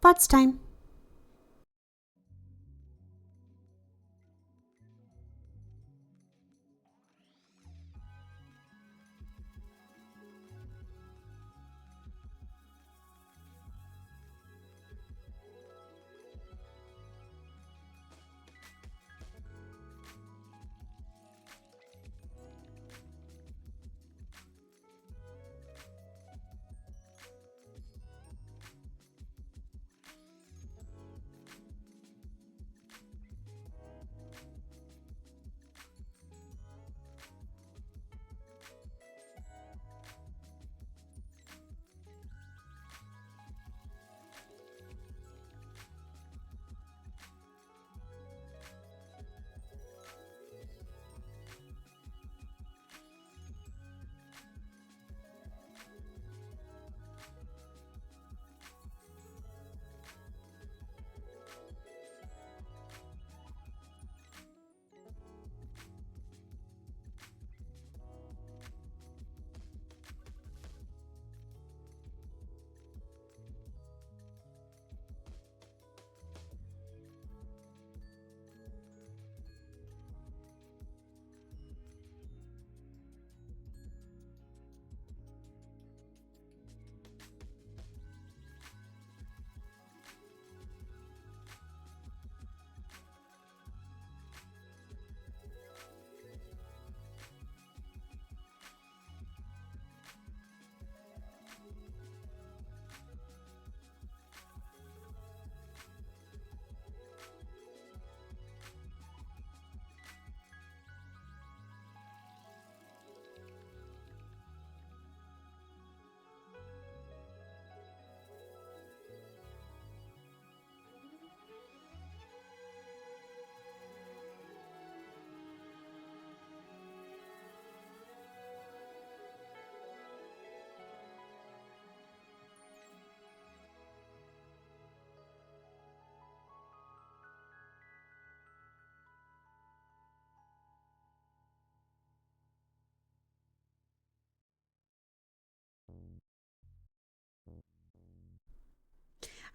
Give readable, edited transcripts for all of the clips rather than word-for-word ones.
thoughts time.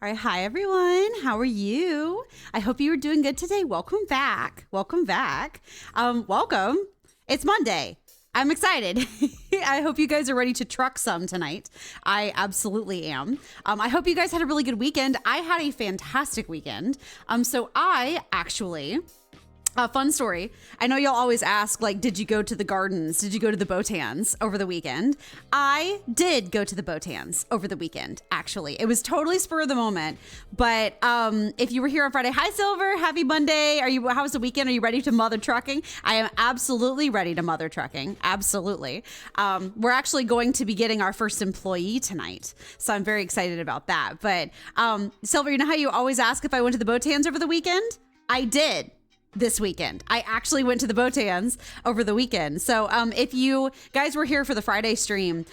All right, hi everyone. How are you? I hope you are doing good today. Welcome back. Welcome back. Welcome. It's Monday. I'm excited. I hope you guys are ready to truck some tonight. I absolutely am. I hope you guys had a really good weekend. I had a fantastic weekend. So I actually... fun story. I know y'all always ask, like, did you go to the gardens? Did you go to the Botans over the weekend? I did go to the Botans over the weekend, actually. It was totally spur of the moment. But if you were here on Friday, hi, Silver. Happy Monday. How was the weekend? Are you ready to mother trucking? I am absolutely ready to mother trucking. Absolutely. We're actually going to be getting our first employee tonight. So I'm very excited about that. But Silver, you know how you always ask if I went to the Botans over the weekend? I did. This weekend. I actually went to the Botans over the weekend. So if you guys were here for the Friday stream,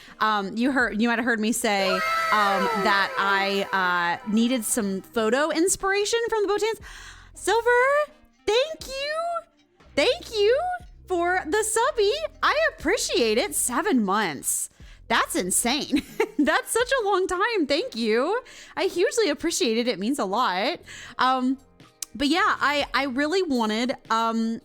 you might have heard me say that I needed some photo inspiration from the Botans. Silver, thank you for the subby. I appreciate it. 7 months. That's insane. That's such a long time. Thank you. I hugely appreciate it. It means a lot. But yeah, I really wanted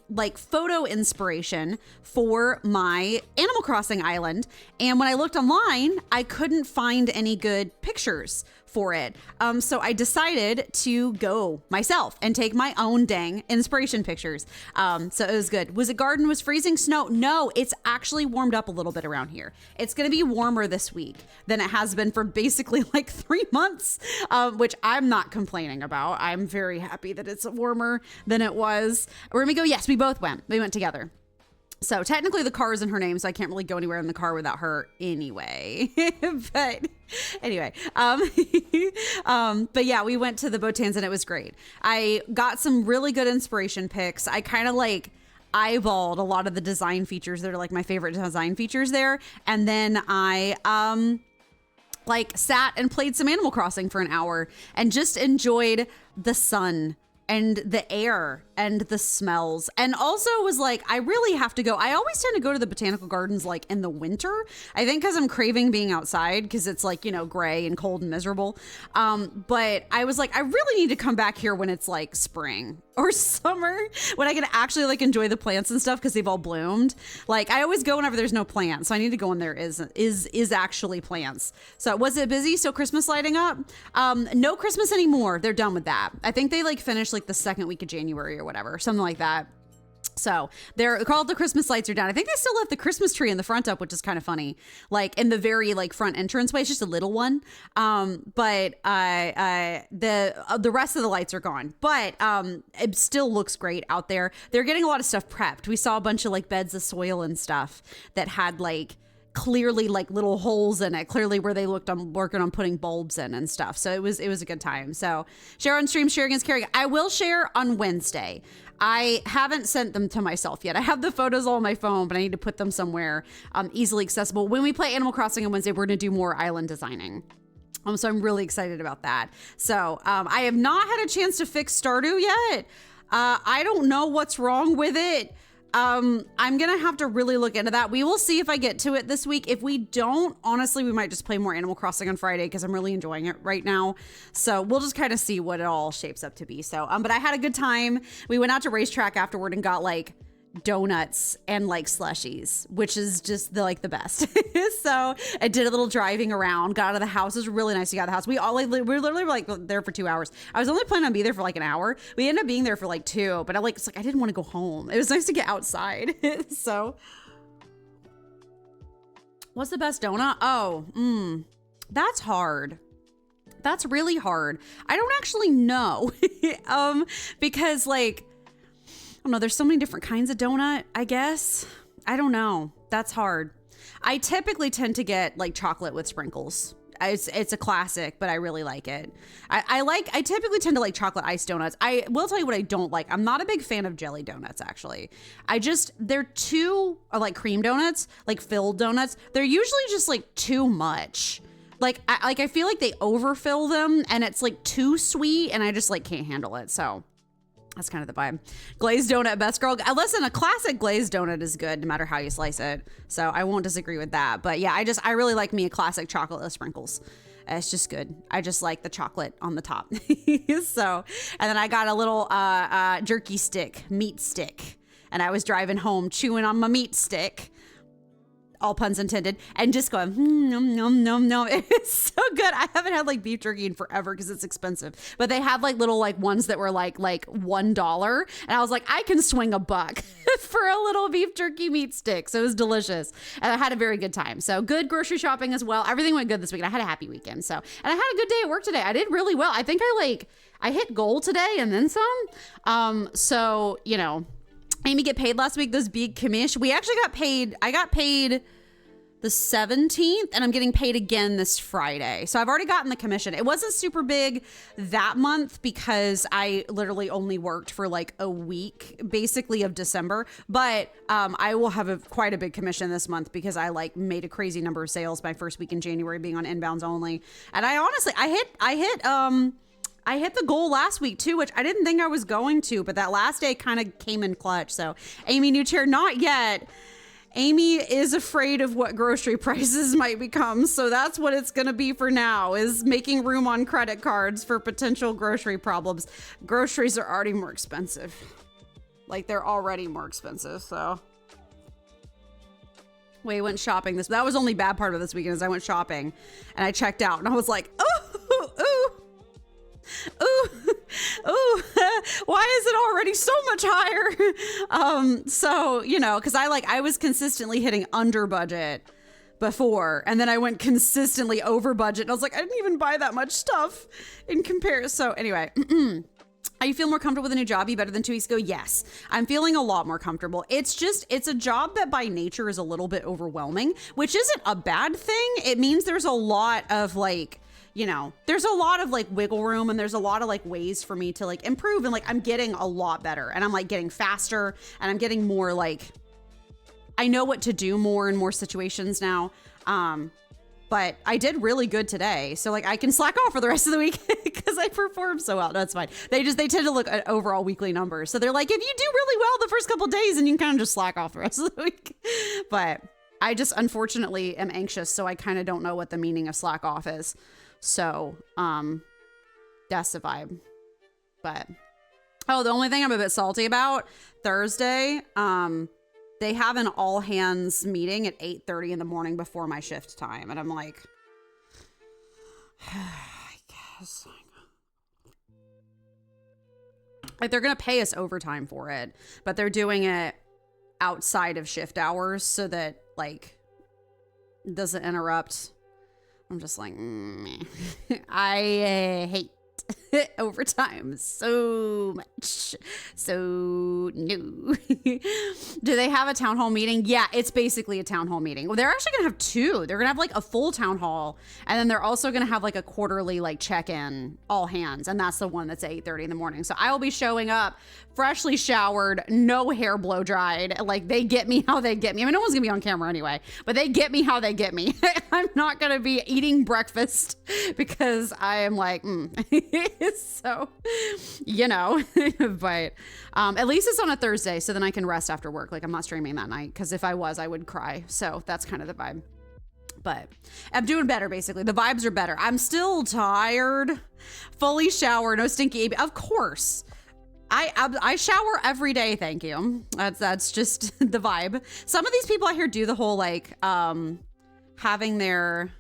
like photo inspiration for my Animal Crossing island. And when I looked online, I couldn't find any good pictures for it. So I decided to go myself and take my own dang inspiration pictures. So it was good. Was it garden? Was freezing snow? No, it's actually warmed up a little bit around here. It's going to be warmer this week than it has been for basically like 3 months, which I'm not complaining about. I'm very happy that it's warmer than it was. We're going to go. Yes, we both went. We went together. So technically the car is in her name, so I can't really go anywhere in the car without her anyway. But anyway, but yeah, we went to the Botans and it was great. I got some really good inspiration pics. I kind of like eyeballed a lot of the design features that are like my favorite design features there. And then I like sat and played some Animal Crossing for an hour and just enjoyed the sun and the air and the smells. And also was like, I really have to go. I always tend to go to the botanical gardens like in the winter. I think because I'm craving being outside because it's like, you know, gray and cold and miserable. But I was like, I really need to come back here when it's like spring or summer, when I can actually like enjoy the plants and stuff because they've all bloomed. Like I always go whenever there's no plants. So I need to go when there is actually plants. So was it busy? So Christmas lighting up? No Christmas anymore. They're done with that. I think they like finished like the second week of January or whatever, something like that. So they're called the Christmas lights are down. I think they still left the Christmas tree in the front up, which is kind of funny. Like in the very like front entrance way, it's just a little one. But the rest of the lights are gone, but it still looks great out there. They're getting a lot of stuff prepped. We saw a bunch of like beds of soil and stuff that had like clearly like little holes in it, clearly where they looked on working on putting bulbs in and stuff. So it was a good time. So share on stream, share against caring. I will share on Wednesday. I haven't sent them to myself yet. I have the photos all on my phone, but I need to put them somewhere easily accessible. When we play Animal Crossing on Wednesday, we're going to do more island designing. So I'm really excited about that. So I have not had a chance to fix Stardew yet. I don't know what's wrong with it. I'm gonna have to really look into that. We will see if I get to it this week. If we don't, honestly, we might just play more Animal Crossing on Friday because I'm really enjoying it right now. So we'll just kind of see what it all shapes up to be. So, but I had a good time. We went out to racetrack afterward and got like donuts and like slushies, which is just the best. So I did a little driving around, got out of the house. It was really nice to get out of the house. We literally were like there for 2 hours. I was only planning on being there for like an hour. We ended up being there for like 2, but it's like I didn't want to go home. It was nice to get outside. So what's the best donut? Oh, that's hard. That's really hard. I don't actually know. Because like, I don't know. There's so many different kinds of donut, I guess. I don't know. That's hard. I typically tend to get like chocolate with sprinkles. It's a classic, but I really like it. I typically tend to like chocolate iced donuts. I will tell you what I don't like. I'm not a big fan of jelly donuts, actually. They're too, or like cream donuts, like filled donuts. They're usually just like too much. Like I feel like they overfill them and it's like too sweet and I just like can't handle it. So that's kind of the vibe. Glazed donut, best girl. Listen, a classic glazed donut is good no matter how you slice it. So I won't disagree with that. But yeah, I really like me a classic chocolate with sprinkles. It's just good. I just like the chocolate on the top. So, and then I got a little jerky stick, meat stick. And I was driving home chewing on my meat stick. All puns intended, and just going, nom, nom, nom, nom. It's so good. I haven't had like beef jerky in forever because it's expensive, but they have like little like ones that were like $1. And I was like, I can swing $1 for a little beef jerky meat stick. So it was delicious. And I had a very good time. So good grocery shopping as well. Everything went good this week. I had a happy weekend. So, and I had a good day at work today. I did really well. I think I hit goal today and then some. So, you know, Amy get paid last week, those big commission. We actually got paid. I got paid the 17th and I'm getting paid again this Friday. So I've already gotten the commission. It wasn't super big that month because I literally only worked for like a week basically of December, but I will have quite a big commission this month because I like made a crazy number of sales my first week in January being on inbounds only. And I honestly, I hit the goal last week too, which I didn't think I was going to, but that last day kind of came in clutch. So Amy, new chair, not yet. Amy is afraid of what grocery prices might become. So that's what it's going to be for now, is making room on credit cards for potential grocery problems. Groceries are already more expensive. Like they're already more expensive. So we went shopping that was only bad part of this weekend is I went shopping and I checked out and I was like, ooh, why is it already so much higher? So, you know, cause I was consistently hitting under budget before, and then I went consistently over budget and I was like, I didn't even buy that much stuff in comparison. So anyway, you feel more comfortable with a new job? You better than 2 weeks ago? Yes, I'm feeling a lot more comfortable. It's a job that by nature is a little bit overwhelming, which isn't a bad thing. It means there's a lot of like, you know, there's a lot of like wiggle room and there's a lot of like ways for me to like improve, and like I'm getting a lot better and I'm like getting faster and I'm getting more like I know what to do more in more situations now. But I did really good today. So like I can slack off for the rest of the week because I performed so well. No, it's fine. They tend to look at overall weekly numbers. So they're like, if you do really well the first couple of days, and you can kind of just slack off the rest of the week. But I just unfortunately am anxious. So I kind of don't know what the meaning of slack off is. So that's the vibe. But oh, the only thing I'm a bit salty about Thursday, they have an all hands meeting at 8:30 in the morning before my shift time. And I'm like, I guess. Like they're going to pay us overtime for it, but they're doing it outside of shift hours so that like it doesn't interrupt. I'm just like, I hate overtime so much. So no. Do they have a town hall meeting? Yeah, it's basically a town hall meeting. Well, they're actually gonna have two. They're gonna have like a full town hall, and then they're also gonna have like a quarterly like check-in, all hands, and that's the one that's at 8:30 in the morning. So I will be showing up freshly showered, no hair blow dried. Like they get me how they get me. I mean, no one's gonna be on camera anyway, but they get me how they get me. I'm not gonna be eating breakfast because I am like, so, you know, but at least it's on a Thursday, so then I can rest after work. Like I'm not streaming that night, because if I was, I would cry. So that's kind of the vibe. But I'm doing better, basically. The vibes are better. I'm still tired. Fully showered, no stinky AB. Of course. I shower every day, thank you. That's just the vibe. Some of these people out here do the whole like having their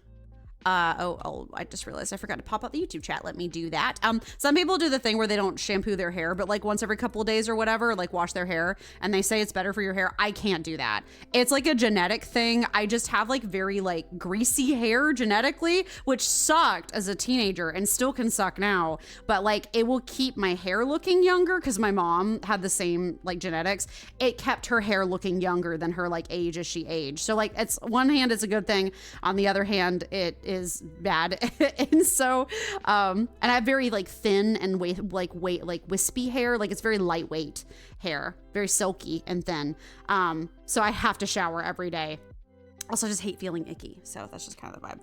I just realized I forgot to pop up the YouTube chat. Let me do that. Some people do the thing where they don't shampoo their hair, but like once every couple of days or whatever, like wash their hair, and they say it's better for your hair. I can't do that. It's like a genetic thing. I just have like very like greasy hair genetically, which sucked as a teenager and still can suck now, but like it will keep my hair looking younger because my mom had the same like genetics. It kept her hair looking younger than her like age as she aged. So like it's one hand, it's a good thing. On the other hand, it is bad. And so and I have very like thin and like wispy hair. Like it's very lightweight hair, very silky and thin. So I have to shower every day. Also, I just hate feeling icky. So that's just kind of the vibe.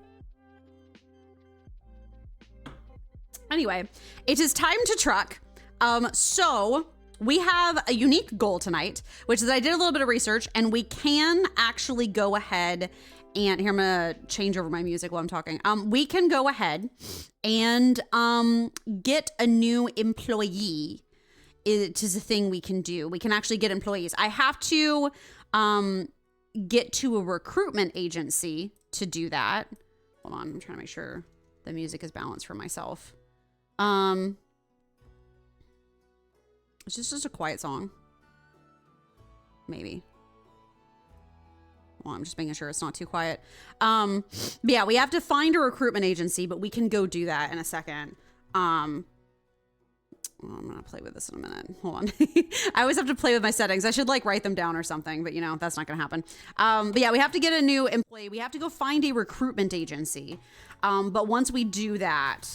Anyway, it is time to truck. So we have a unique goal tonight, which is I did a little bit of research, and we can actually go ahead and here I'm gonna change over my music while I'm talking. We can go ahead and get a new employee. It is a thing we can do. We can actually get employees. I have to get to a recruitment agency to do that. Hold on, I'm trying to make sure the music is balanced for myself. Is this just a quiet song? Maybe. Well, I'm just making sure it's not too quiet. But yeah, we have to find a recruitment agency, but we can go do that in a second. I'm gonna play with this in a minute. Hold on. I always have to play with my settings. I should like write them down or something, but you know, that's not gonna happen. But yeah, we have to get a new employee. We have to go find a recruitment agency. But once we do that,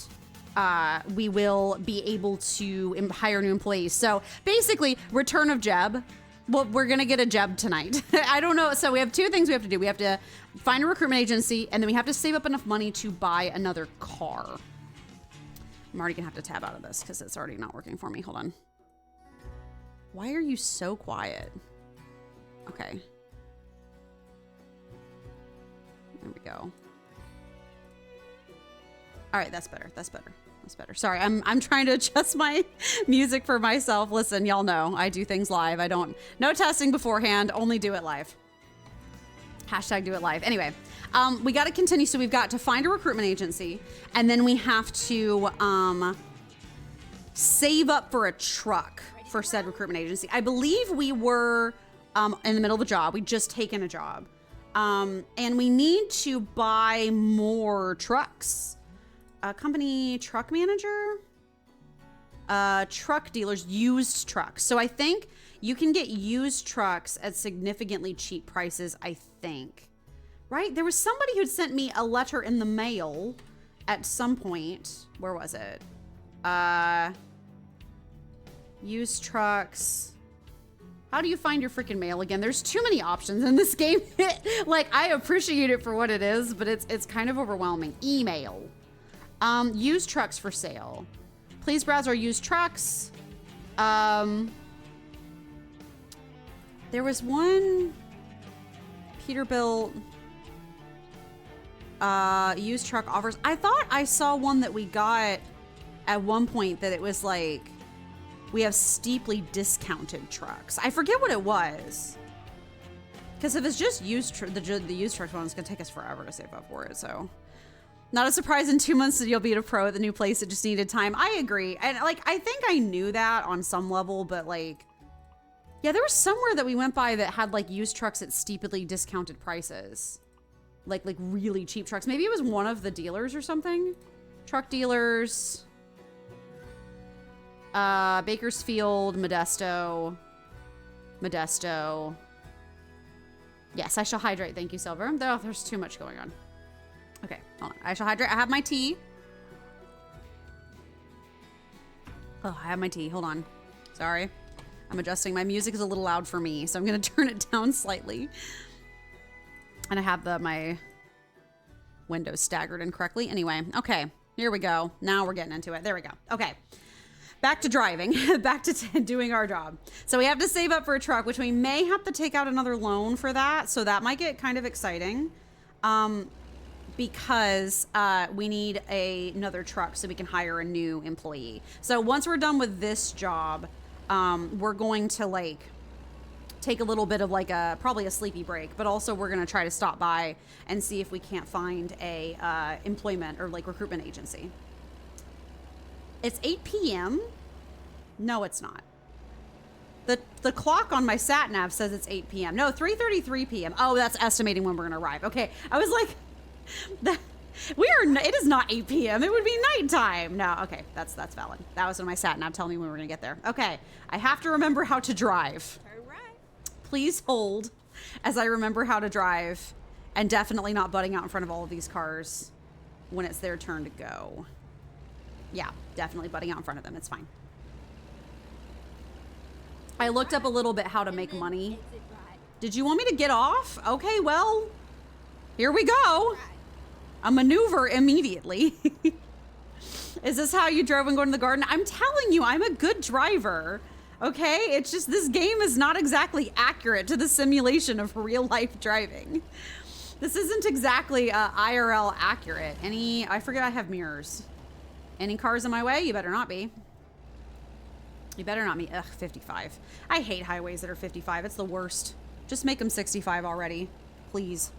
we will be able to hire new employees. So basically, return of Jeb. Well, we're going to get a Jeb tonight. I don't know. So we have two things we have to do. We have to find a recruitment agency, and then we have to save up enough money to buy another car. I'm already going to have to tab out of this because it's already not working for me. Hold on. Why are you so quiet? Okay. There we go. All right, that's better. That's better. That's better. Sorry, I'm trying to adjust my music for myself. Listen, y'all know I do things live. No testing beforehand, only do it live. Hashtag do it live. Anyway, we got to continue. So we've got to find a recruitment agency, and then we have to save up for a truck for said recruitment agency. I believe we were in the middle of a job. We'd just taken a job. And we need to buy more trucks. Company truck manager, truck dealers, used trucks. So I think you can get used trucks at significantly cheap prices, I think. Right? There was somebody who'd sent me a letter in the mail at some point. Where was it? Used trucks. How do you find your freaking mail again? There's too many options in this game. Like, I appreciate it for what it is, but it's kind of overwhelming. Email. Used trucks for sale. Please browse our used trucks. There was one Peterbilt used truck offers. I thought I saw one that we got at one point that it was like, we have steeply discounted trucks. I forget what it was. Because if it's just used, the used truck one, it's gonna take us forever to save up for it, so. Not a surprise in 2 months that you'll be a pro at the new place. It just needed time. I agree. And like, I think I knew that on some level, but like, yeah, there was somewhere that we went by that had like used trucks at steeply discounted prices. Like really cheap trucks. Maybe it was one of the dealers or something. Truck dealers. Bakersfield, Modesto. Yes, I shall hydrate. Thank you, Silver. Oh, there's too much going on. Okay, hold on. I shall hydrate. I have my tea. Oh, I have my tea. Hold on. Sorry. I'm adjusting. My music is a little loud for me, so I'm going to turn it down slightly. And I have my windows staggered incorrectly. Anyway, okay. Here we go. Now we're getting into it. There we go. Okay. Back to driving. Back to doing our job. So we have to save up for a truck, which we may have to take out another loan for that. So that might get kind of exciting. Because we need another truck so we can hire a new employee. So once we're done with this job, we're going to like take a little bit of like probably a sleepy break, but also we're going to try to stop by and see if we can't find a employment or like recruitment agency. It's 8 p.m. No, it's not. The clock on my sat nav says it's 8 p.m. No, 3:33 p.m. Oh, that's estimating when we're going to arrive. Okay, I was like, it is not 8 p.m. It would be nighttime. No, okay, that's valid. That was when my sat nav telling me when we were gonna get there. Okay, I have to remember how to drive. Turn right. Please hold as I remember how to drive, and definitely not butting out in front of all of these cars when it's their turn to go. Yeah, definitely butting out in front of them. It's fine. I looked up a little bit how to make money. Did you want me to get off? Okay, well, here we go. A maneuver immediately. Is this how you drove when going to the garden? I'm telling you, I'm a good driver. Okay? It's just this game is not exactly accurate to the simulation of real life driving. This isn't exactly IRL accurate. I forget I have mirrors. Any cars in my way? You better not be. You better not be. Ugh, 55. I hate highways that are 55. It's the worst. Just make them 65 already. Please.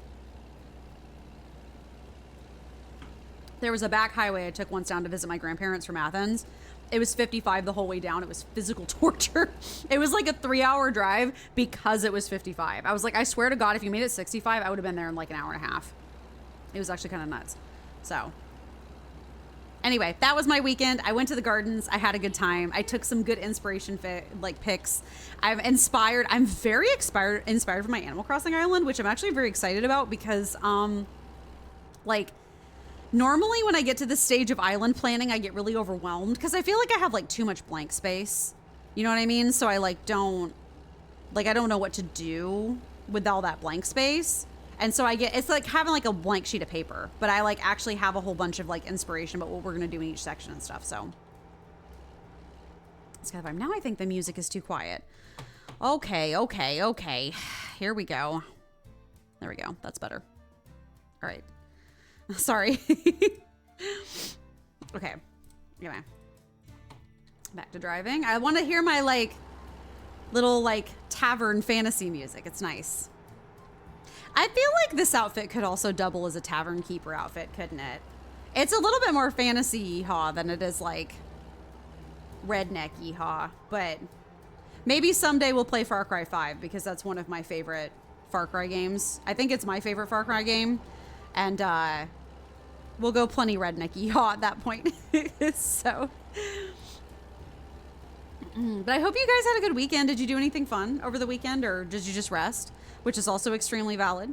There was a back highway I took once down to visit my grandparents from Athens. It was 55 the whole way down. It was physical torture. It was like a 3-hour drive because it was 55. I was like, I swear to God, if you made it 65, I would have been there in like an hour and a half. It was actually kind of nuts. So anyway, that was my weekend. I went to the gardens. I had a good time. I took some good inspiration pics. I'm very inspired from my Animal Crossing island, which I'm actually very excited about because like normally when I get to this stage of island planning, I get really overwhelmed because I feel like I have like too much blank space. You know what I mean? So I like I don't know what to do with all that blank space. And so it's like having like a blank sheet of paper, but I like actually have a whole bunch of like inspiration about what we're going to do in each section and stuff. So it's kind of fun. Now I think the music is too quiet. Okay. Here we go. There we go. That's better. All right. Sorry. Okay. Anyway. Back to driving. I want to hear my like little like tavern fantasy music. It's nice. I feel like this outfit could also double as a tavern keeper outfit, couldn't it? It's a little bit more fantasy yeehaw than it is like redneck yeehaw, but maybe someday we'll play Far Cry 5 because that's one of my favorite Far Cry games. I think it's my favorite Far Cry game. And we'll go plenty redneck yeehaw at that point. So, but I hope you guys had a good weekend. Did you do anything fun over the weekend or did you just rest? Which is also extremely valid.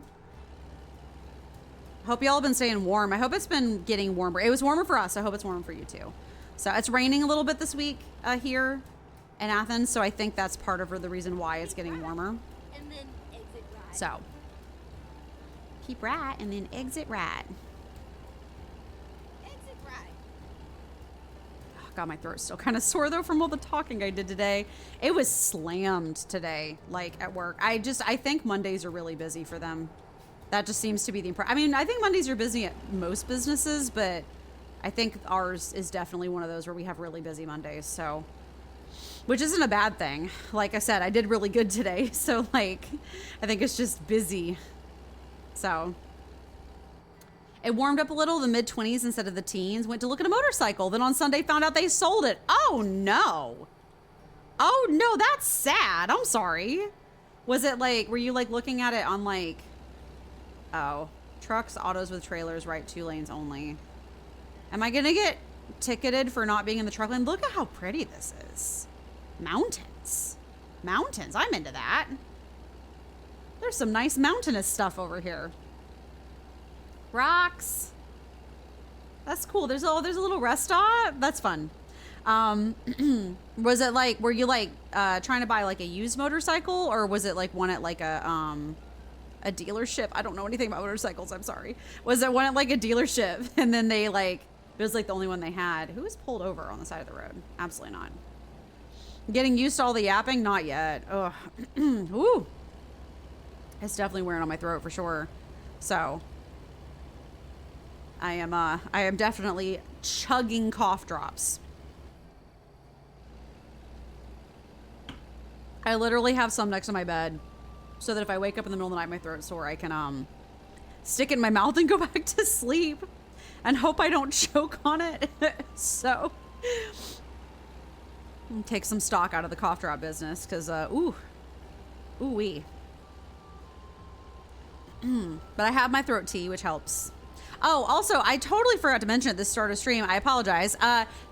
Hope y'all have been staying warm. I hope it's been getting warmer. It was warmer for us. I hope it's warmer for you too. So it's raining a little bit this week here. in Athens, so I think that's part of the reason why it's getting warmer. And then exit right. So, keep right and then exit right. Exit right. Oh, God, my throat's still kind of sore though from all the talking I did today. It was slammed today, like at work. I think Mondays are really busy for them. That just seems to be the impression. I mean, I think Mondays are busy at most businesses, but I think ours is definitely one of those where we have really busy Mondays, so. Which isn't a bad thing. Like I said, I did really good today. So like, I think it's just busy. So it warmed up a little, the mid-20s instead of the teens. Went to look at a motorcycle. Then on Sunday found out they sold it. Oh no. Oh no, that's sad. I'm sorry. Was it like, were you like looking at it on like, oh, trucks, autos with trailers, right, 2 lanes only. Am I gonna get ticketed for not being in the truck lane? Look at how pretty this is. Mountains. Mountains. I'm into that. There's some nice mountainous stuff over here. Rocks. That's cool. There's a little rest stop. That's fun. Was it like, were you like trying to buy like a used motorcycle, or was it like one at like a dealership? I don't know anything about motorcycles. I'm sorry. Was it one at like a dealership and then they like, it was like the only one they had? Who was pulled over on the side of the road? Absolutely not. Getting used to all the yapping? Not yet. Ugh. Ooh. It's definitely wearing on my throat for sure. So I am definitely chugging cough drops. I literally have some next to my bed so that if I wake up in the middle of the night, my throat's sore, I can stick it in my mouth and go back to sleep and hope I don't choke on it. So take some stock out of the cough drop business, because ooh-wee. But I have my throat tea, which helps. Oh, also, I totally forgot to mention at the start of stream. I apologize.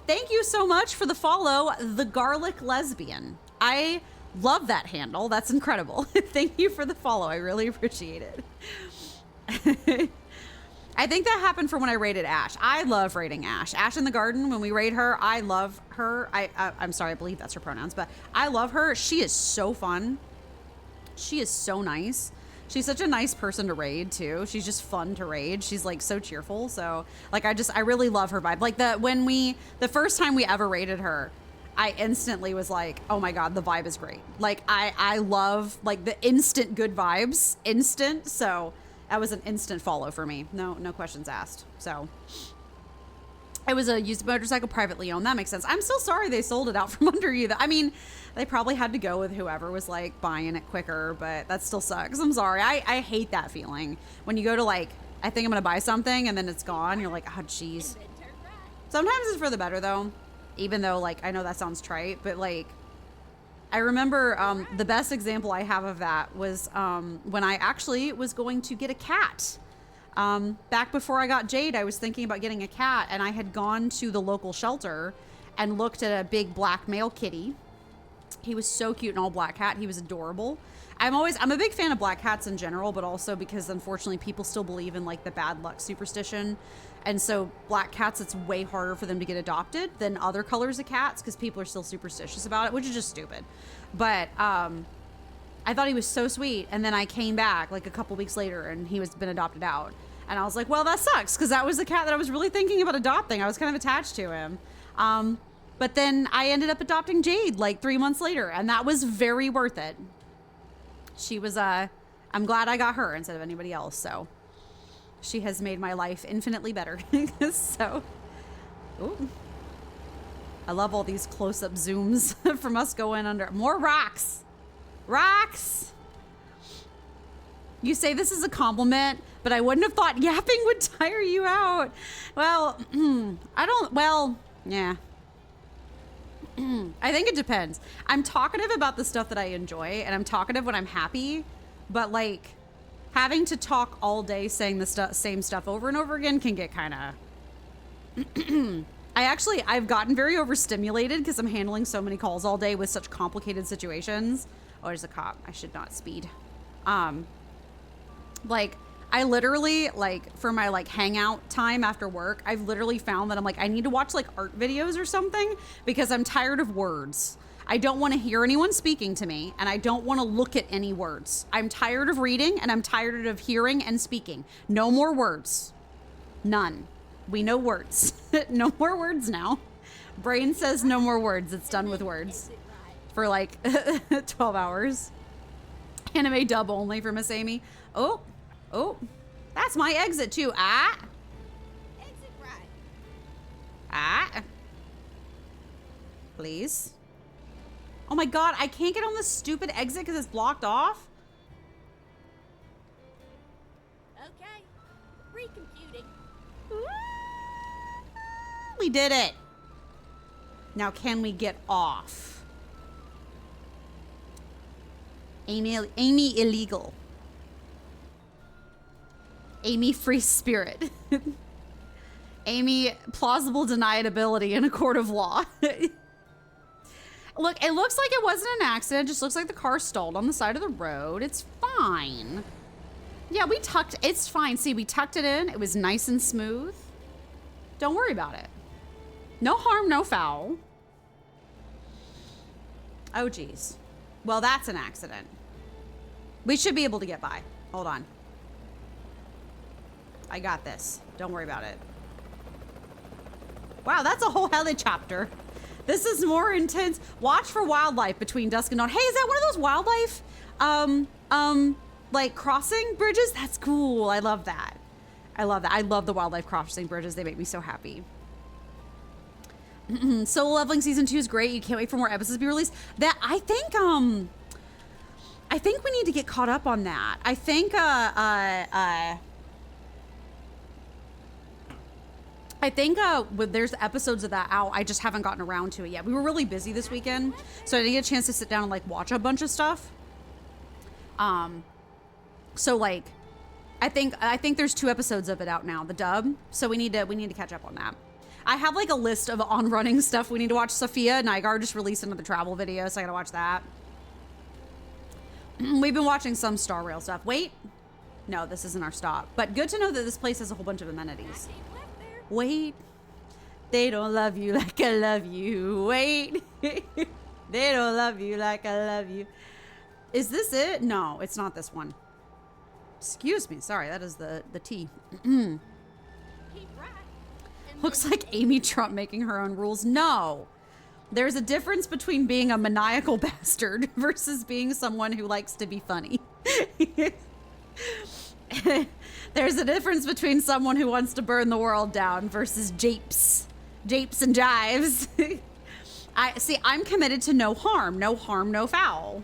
Thank you so much for the follow, The Garlic Lesbian. I love that handle. That's incredible. Thank you for the follow. I really appreciate it. I think that happened for when I raided Ash. I love raiding Ash. Ash in the Garden, when we raid her, I love her. I'm sorry, I believe that's her pronouns, but I love her. She is so fun. She is so nice. She's such a nice person to raid too. She's just fun to raid. She's like so cheerful. So like, I really love her vibe. Like the first time we ever raided her, I instantly was like, oh my God, the vibe is great. Like I love like the instant good vibes, instant. So that was an instant follow for me. No questions asked. So it was a used motorcycle, privately owned. That makes sense. I'm so sorry they sold it out from under you. I mean, they probably had to go with whoever was like buying it quicker, but that still sucks. I'm sorry. I hate that feeling when you go to like, I think I'm gonna buy something and then it's gone. You're like, oh geez. Sometimes it's for the better though, even though like, I know that sounds trite, but like, I remember the best example I have of that was when I actually was going to get a cat. Back before I got Jade, I was thinking about getting a cat, and I had gone to the local shelter and looked at a big black male kitty. He was so cute, an all black cat. He was adorable. I'm a big fan of black cats in general, but also because unfortunately people still believe in like the bad luck superstition. And so black cats, it's way harder for them to get adopted than other colors of cats because people are still superstitious about it, which is just stupid. But I thought he was so sweet. And then I came back like a couple weeks later and he was been adopted out. And I was like, well, that sucks, because that was the cat that I was really thinking about adopting. I was kind of attached to him. But then I ended up adopting Jade like 3 months later, and that was very worth it. She was, I'm glad I got her instead of anybody else. So she has made my life infinitely better. So, ooh. I love all these close-up zooms from us going under. More rocks. Rocks. You say this is a compliment, but I wouldn't have thought yapping would tire you out. Well, yeah. I think it depends. I'm talkative about the stuff that I enjoy, and I'm talkative when I'm happy, but like having to talk all day saying the same stuff over and over again can get kind of... I've gotten very overstimulated because I'm handling so many calls all day with such complicated situations. Oh, there's a cop. I should not speed. Like, I literally, like, for my, like, hangout time after work, I've literally found that I'm like, I need to watch, like, art videos or something because I'm tired of words. I don't want to hear anyone speaking to me, and I don't want to look at any words. I'm tired of reading, and I'm tired of hearing and speaking. No more words. None. We know words. No more words now. Brain says no more words. It's done with words for like 12 hours. Anime dub only for Miss Amy. Oh, that's my exit too. Exit right. Please. Oh my God, I can't get on the stupid exit because it's blocked off. Okay. Recomputing. We did it. Now can we get off? Amy illegal. Amy free spirit. Amy plausible deniability in a court of law. Look, it looks like it wasn't an accident. It just looks like the car stalled on the side of the road. It's fine. Yeah, it's fine. See, we tucked it in. It was nice and smooth. Don't worry about it. No harm, no foul. Oh, geez. Well, that's an accident. We should be able to get by. Hold on. I got this. Don't worry about it. Wow, that's a whole helicopter. This is more intense. Watch for wildlife between dusk and dawn. Hey, is that one of those wildlife, like crossing bridges? That's cool. I love that. I love that. I love the wildlife crossing bridges. They make me so happy. Solo Leveling Season 2 is great. You can't wait for more episodes to be released. That I think we need to get caught up on that. I think there's episodes of that out. I just haven't gotten around to it yet. We were really busy this weekend, so I didn't get a chance to sit down and like watch a bunch of stuff. So like, I think there's 2 episodes of it out now, the dub. So we need to catch up on that. I have like a list of on running stuff we need to watch. Sophia Nygaard just released another travel video, so I gotta watch that. We've been watching some Star Rail stuff. Wait, no, this isn't our stop. But good to know that this place has a whole bunch of amenities. Wait, they don't love you like I love you. Wait, they don't love you like I love you. Is this it? No, it's not this one. Excuse me. Sorry, that is the T. Looks like Amy Trump making her own rules. No, there's a difference between being a maniacal bastard versus being someone who likes to be funny. There's a difference between someone who wants to burn the world down versus japes and jives. I'm committed to no harm, no foul.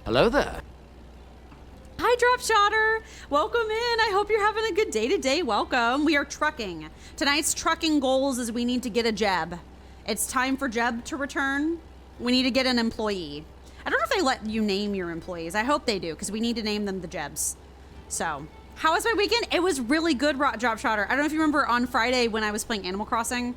Hello there. Hi, Dropshotter. Welcome in. I hope you're having a good day today. Welcome. We are trucking. Tonight's trucking goals is we need to get a Jeb. It's time for Jeb to return. We need to get an employee. I don't know if they let you name your employees. I hope they do, because we need to name them the Jebs. So, how was my weekend? It was really good, Dropshotter. I don't know if you remember on Friday when I was playing Animal Crossing,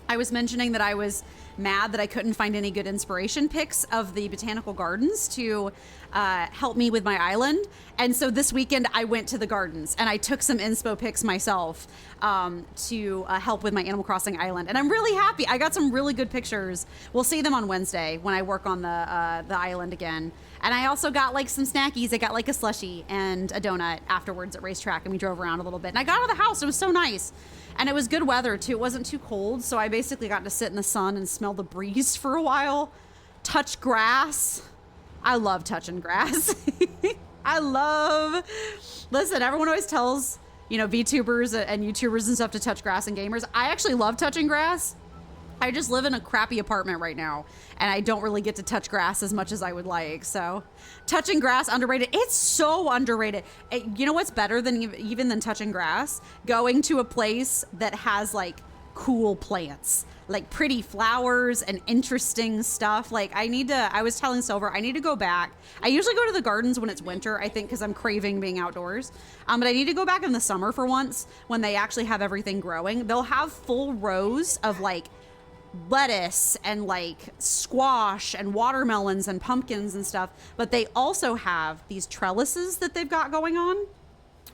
I was mentioning that I was mad that I couldn't find any good inspiration pics of the botanical gardens to help me with my island. And so this weekend I went to the gardens and I took some inspo pics myself to help with my Animal Crossing island. And I'm really happy. I got some really good pictures. We'll see them on Wednesday when I work on the island again. And I also got like some snackies. I got like a slushie and a donut afterwards at Racetrack, and we drove around a little bit. And I got out of the house. It was so nice. And it was good weather too. It wasn't too cold. So I basically got to sit in the sun and smell the breeze for a while. Touch grass. I love touching grass. Listen, everyone always tells, VTubers and YouTubers and stuff to touch grass and gamers. I actually love touching grass. I just live in a crappy apartment right now, and I don't really get to touch grass as much as I would like. So touching grass, underrated. It's so underrated. You know what's better than even than touching grass? Going to a place that has like cool plants, like pretty flowers and interesting stuff. Like I was telling Silver, I need to go back. I usually go to the gardens when it's winter, I think, because I'm craving being outdoors. But I need to go back in the summer for once when they actually have everything growing. They'll have full rows of like lettuce and like squash and watermelons and pumpkins and stuff, but they also have these trellises that they've got going on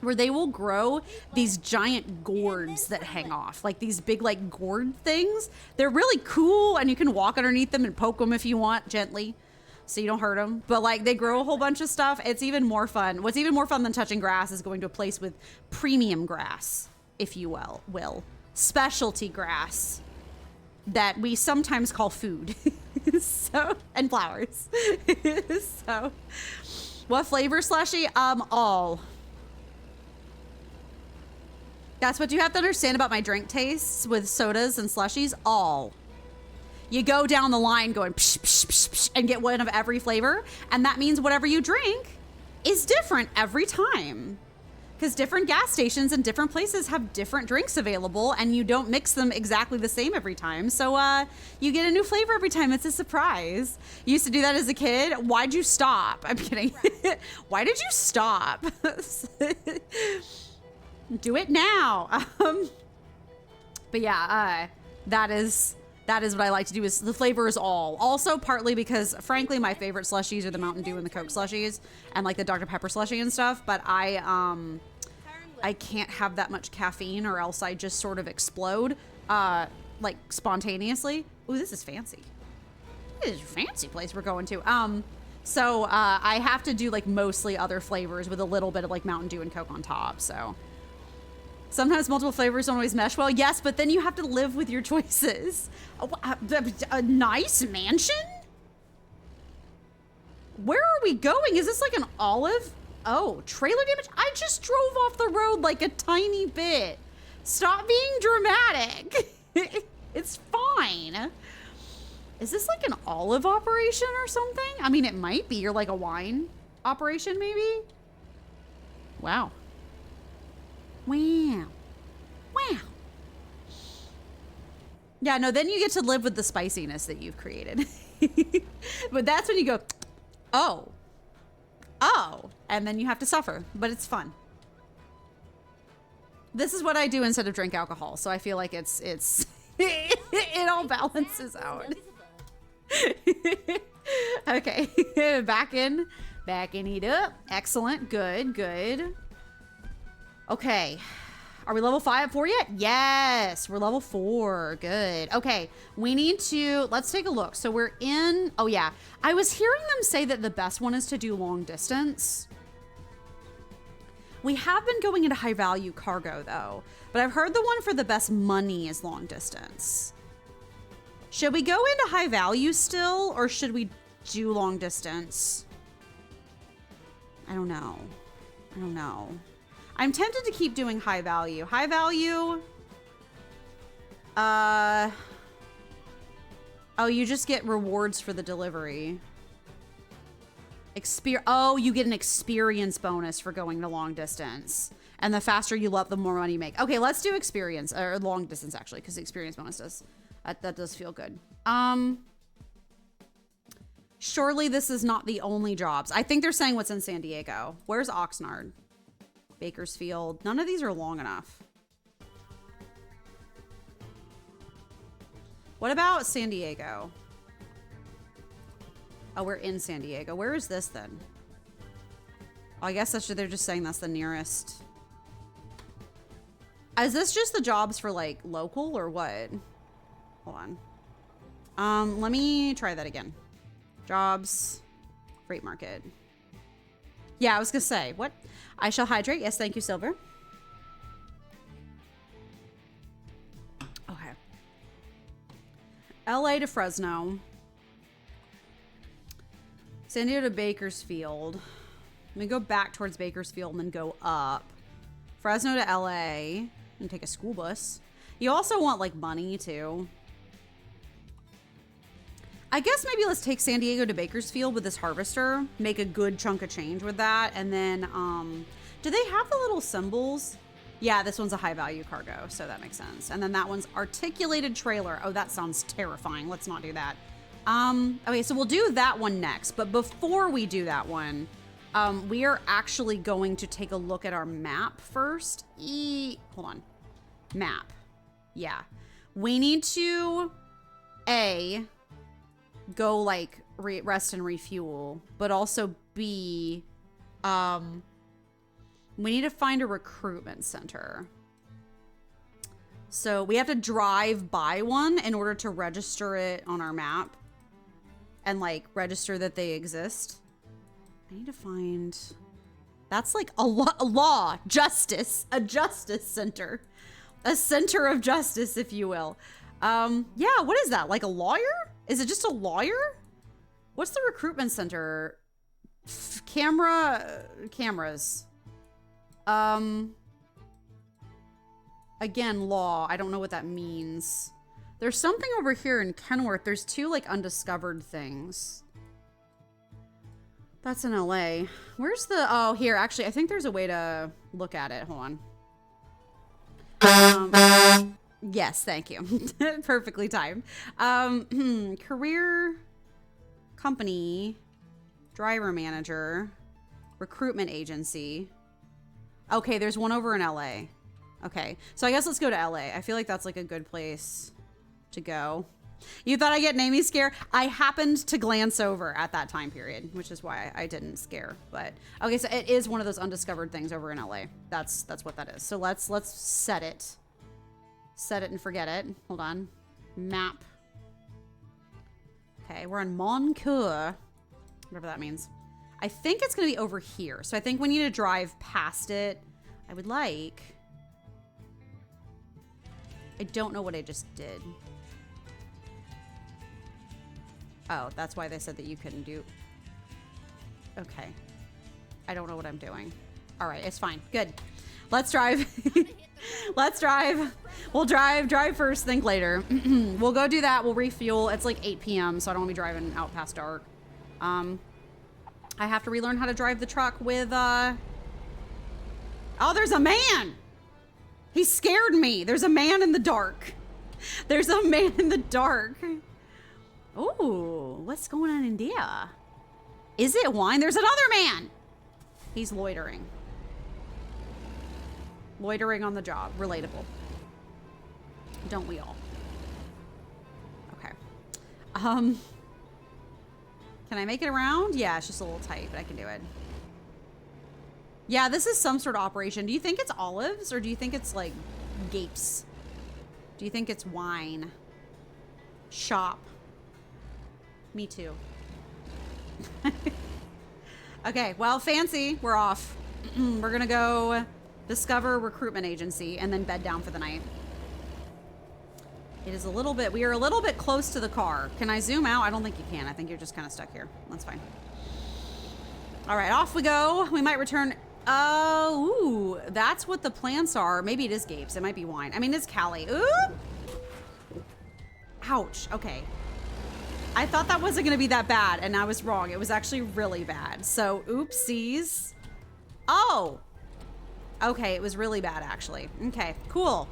where they will grow these giant gourds that hang off, like these big like gourd things. They're really cool, and you can walk underneath them and poke them if you want, gently, so you don't hurt them. But like they grow a whole bunch of stuff. It's even more fun. What's even more fun than touching grass is going to a place with premium grass, if you will, specialty grass that we sometimes call food. So, and flowers. So, what flavor slushy? All. That's what you have to understand about my drink tastes with sodas and slushies. All. You go down the line going psh, psh, psh, psh, and get one of every flavor. And that means whatever you drink is different every time. Because different gas stations and different places have different drinks available, and you don't mix them exactly the same every time. So you get a new flavor every time. It's a surprise. You used to do that as a kid. Why'd you stop? I'm kidding. Why did you stop? Do it now. But yeah, that is what I like to do. Is the flavor is all. Also partly because frankly my favorite slushies are the Mountain Dew and the Coke slushies and like the Dr. Pepper slushie and stuff, but I can't have that much caffeine or else I just sort of explode like spontaneously. Ooh, this is fancy. This is a fancy place we're going to. So I have to do like mostly other flavors with a little bit of like Mountain Dew and Coke on top. So sometimes multiple flavors don't always mesh well. Yes, but then you have to live with your choices. A nice mansion? Where are we going? Is this like an olive? Oh, trailer damage? I just drove off the road like a tiny bit. Stop being dramatic. It's fine. Is this like an olive operation or something? I mean, it might be. Or like a wine operation, maybe? Wow. Wow. Wow. Yeah, no, then you get to live with the spiciness that you've created. But that's when you go, oh. Oh. And then you have to suffer. But it's fun. This is what I do instead of drink alcohol. So I feel like it's it all balances out. Okay. Back in it up. Excellent. Good. Okay. Are we level 4 yet? Yes, we're level 4. Good. Okay, we need to, let's take a look. So we're in, oh yeah. I was hearing them say that the best one is to do long distance. We have been going into high value cargo though, but I've heard the one for the best money is long distance. Should we go into high value still, or should we do long distance? I don't know. I'm tempted to keep doing high value. High value. Oh, you just get rewards for the delivery. Oh, you get an experience bonus for going to long distance. And the faster you let, the more money you make. Okay, let's do experience, or long distance actually, because the experience bonus does. That does feel good. Surely this is not the only jobs. I think they're saying what's in San Diego. Where's Oxnard? Bakersfield. None of these are long enough. What about San Diego? Oh, we're in San Diego. Where is this then? Oh, I guess they're just saying that's the nearest. Is this just the jobs for like local or what? Hold on. Let me try that again. Jobs, freight market. Yeah, I was gonna say, what? I shall hydrate. Yes, thank you, Silver. Okay. LA to Fresno. San Diego to Bakersfield. Let me go back towards Bakersfield and then go up. Fresno to LA. And take a school bus. You also want like money too. I guess maybe let's take San Diego to Bakersfield with this harvester. Make a good chunk of change with that. And then, do they have the little symbols? Yeah, this one's a high value cargo, so that makes sense. And then that one's articulated trailer. Oh, that sounds terrifying. Let's not do that. Okay, so we'll do that one next. But before we do that one, we are actually going to take a look at our map first. Hold on. Map. Yeah. We need to, go like rest and refuel, but also B, We need to find a recruitment center. So we have to drive by one in order to register it on our map and like register that they exist. I need to find, that's like a law, justice, a justice center, a center of justice, if you will. Yeah, what is that? Like a lawyer? Is it just a lawyer? What's the recruitment center? Cameras. Again, law. I don't know what that means. There's something over here in Kenworth. There's two like undiscovered things. That's in LA. Where's the, oh, here, actually, I think there's a way to look at it. Hold on. Yes, thank you. Perfectly timed. Career, company, driver manager, recruitment agency. Okay, there's one over in LA. Okay, so I guess let's go to LA. I feel like that's like a good place to go. You thought I'd get an Amy scare? I happened to glance over at that time period, which is why I didn't scare. But okay, so it is one of those undiscovered things over in LA. That's what that is. So let's set it. Set it and forget it. Hold on. Map. Okay, we're on Moncoeur. Whatever that means. I think it's gonna be over here. So I think we need to drive past it. I would like. I don't know what I just did. Oh, that's why they said that you couldn't do. Okay. I don't know what I'm doing. All right, it's fine. Good. Let's drive. Let's drive. We'll drive first, think later. We'll go do that. We'll refuel. It's like 8 p.m., so I don't want to be driving out past dark. I have to relearn how to drive the truck with, Oh, there's a man. He scared me. There's a man in the dark. There's a man in the dark. Ooh, what's going on in there? Is it wine? There's another man. He's loitering. Loitering on the job. Relatable. Don't we all? Okay. Can I make it around? Yeah, it's just a little tight, but I can do it. Yeah, this is some sort of operation. Do you think it's olives or do you think it's like grapes? Do you think it's wine? Shop. Me too. Okay, well, fancy. We're off. We're gonna go discover recruitment agency and then bed down for the night. It is a little bit, we are a little bit close to the car. Can I zoom out? I don't think you can. I think you're just kind of stuck here. That's fine. All right, off we go. We might return. Oh, ooh, that's what the plants are. Maybe it is Gapes. It might be wine. I mean, it's Cali. Ooh. Ouch. Okay. I thought that wasn't going to be that bad, and I was wrong. It was actually really bad. So, oopsies. Oh. Okay, it was really bad, actually. Okay, cool.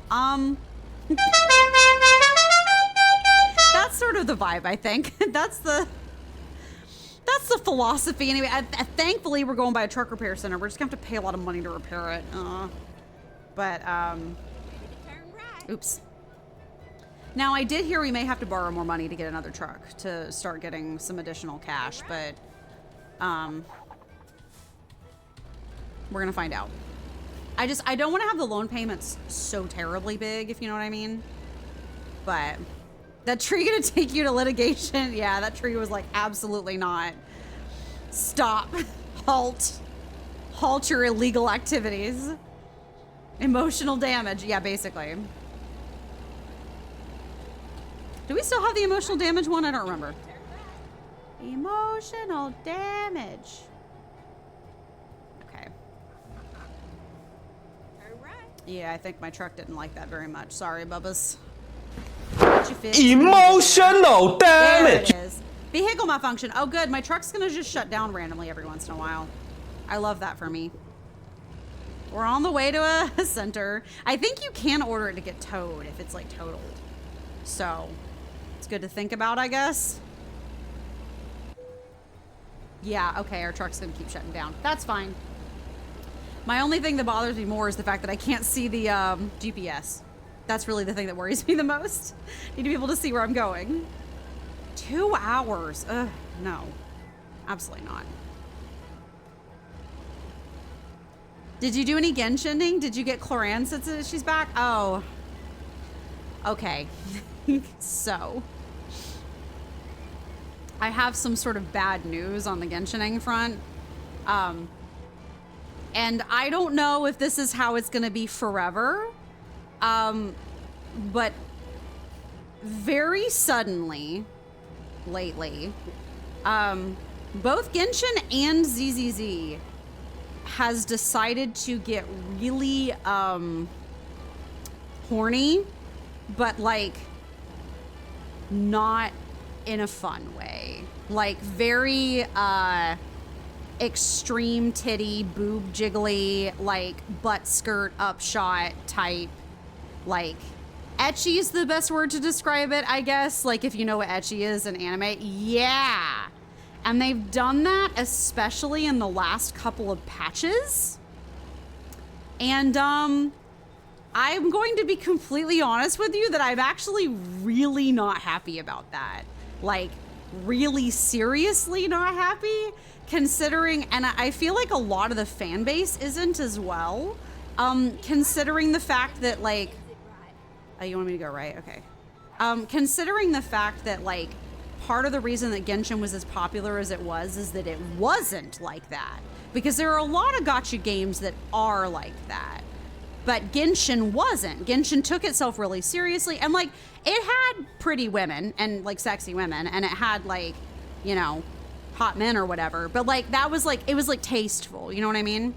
That's sort of the vibe, I think. That's the philosophy. Anyway, thankfully, we're going by a truck repair center. We're just going to have to pay a lot of money to repair it. Oops. Now, I did hear we may have to borrow more money to get another truck to start getting some additional cash, but we're going to find out. I don't want to have the loan payments so terribly big, if you know what I mean. But that tree going to take you to litigation? Yeah, that tree was like, absolutely not. Stop. Halt. Halt your illegal activities. Emotional damage. Yeah, basically. Do we still have the emotional damage one? I don't remember. Emotional damage. Okay. Yeah, I think my truck didn't like that very much. Sorry, Bubbas. Emotional damage. There it is. Vehicle malfunction. Oh, good. My truck's gonna just shut down randomly every once in a while. I love that for me. We're on the way to a center. I think you can order it to get towed if it's like totaled. So it's good to think about, I guess. Yeah, okay, our truck's gonna keep shutting down. That's fine. My only thing that bothers me more is the fact that I can't see the GPS. That's really the thing that worries me the most. Need to be able to see where I'm going. 2 hours. Ugh, no. Absolutely not. Did you do any Genshining? Did you get Cloran since she's back? Oh. Okay. So. I have some sort of bad news on the Genshining front. And I don't know if this is how it's going to be forever. But very suddenly, lately, both Genshin and ZZZ has decided to get really horny, but like not in a fun way. Like very extreme titty, boob jiggly, like butt skirt upshot type. Like ecchi is the best word to describe it, I guess. Like if you know what ecchi is in anime. Yeah. And they've done that especially in the last couple of patches. And I'm going to be completely honest with you that I'm actually really not happy about that. Like really seriously not happy, considering, and I feel like a lot of the fan base isn't as well, considering the fact that like, oh, you want me to go right? Okay. Considering the fact that like part of the reason that Genshin was as popular as it was is that it wasn't like that, because there are a lot of gacha games that are like that. But Genshin wasn't. Genshin took itself really seriously, and like it had pretty women and like sexy women, and it had like, you know, hot men or whatever. But like that was like, it was like tasteful, you know what I mean?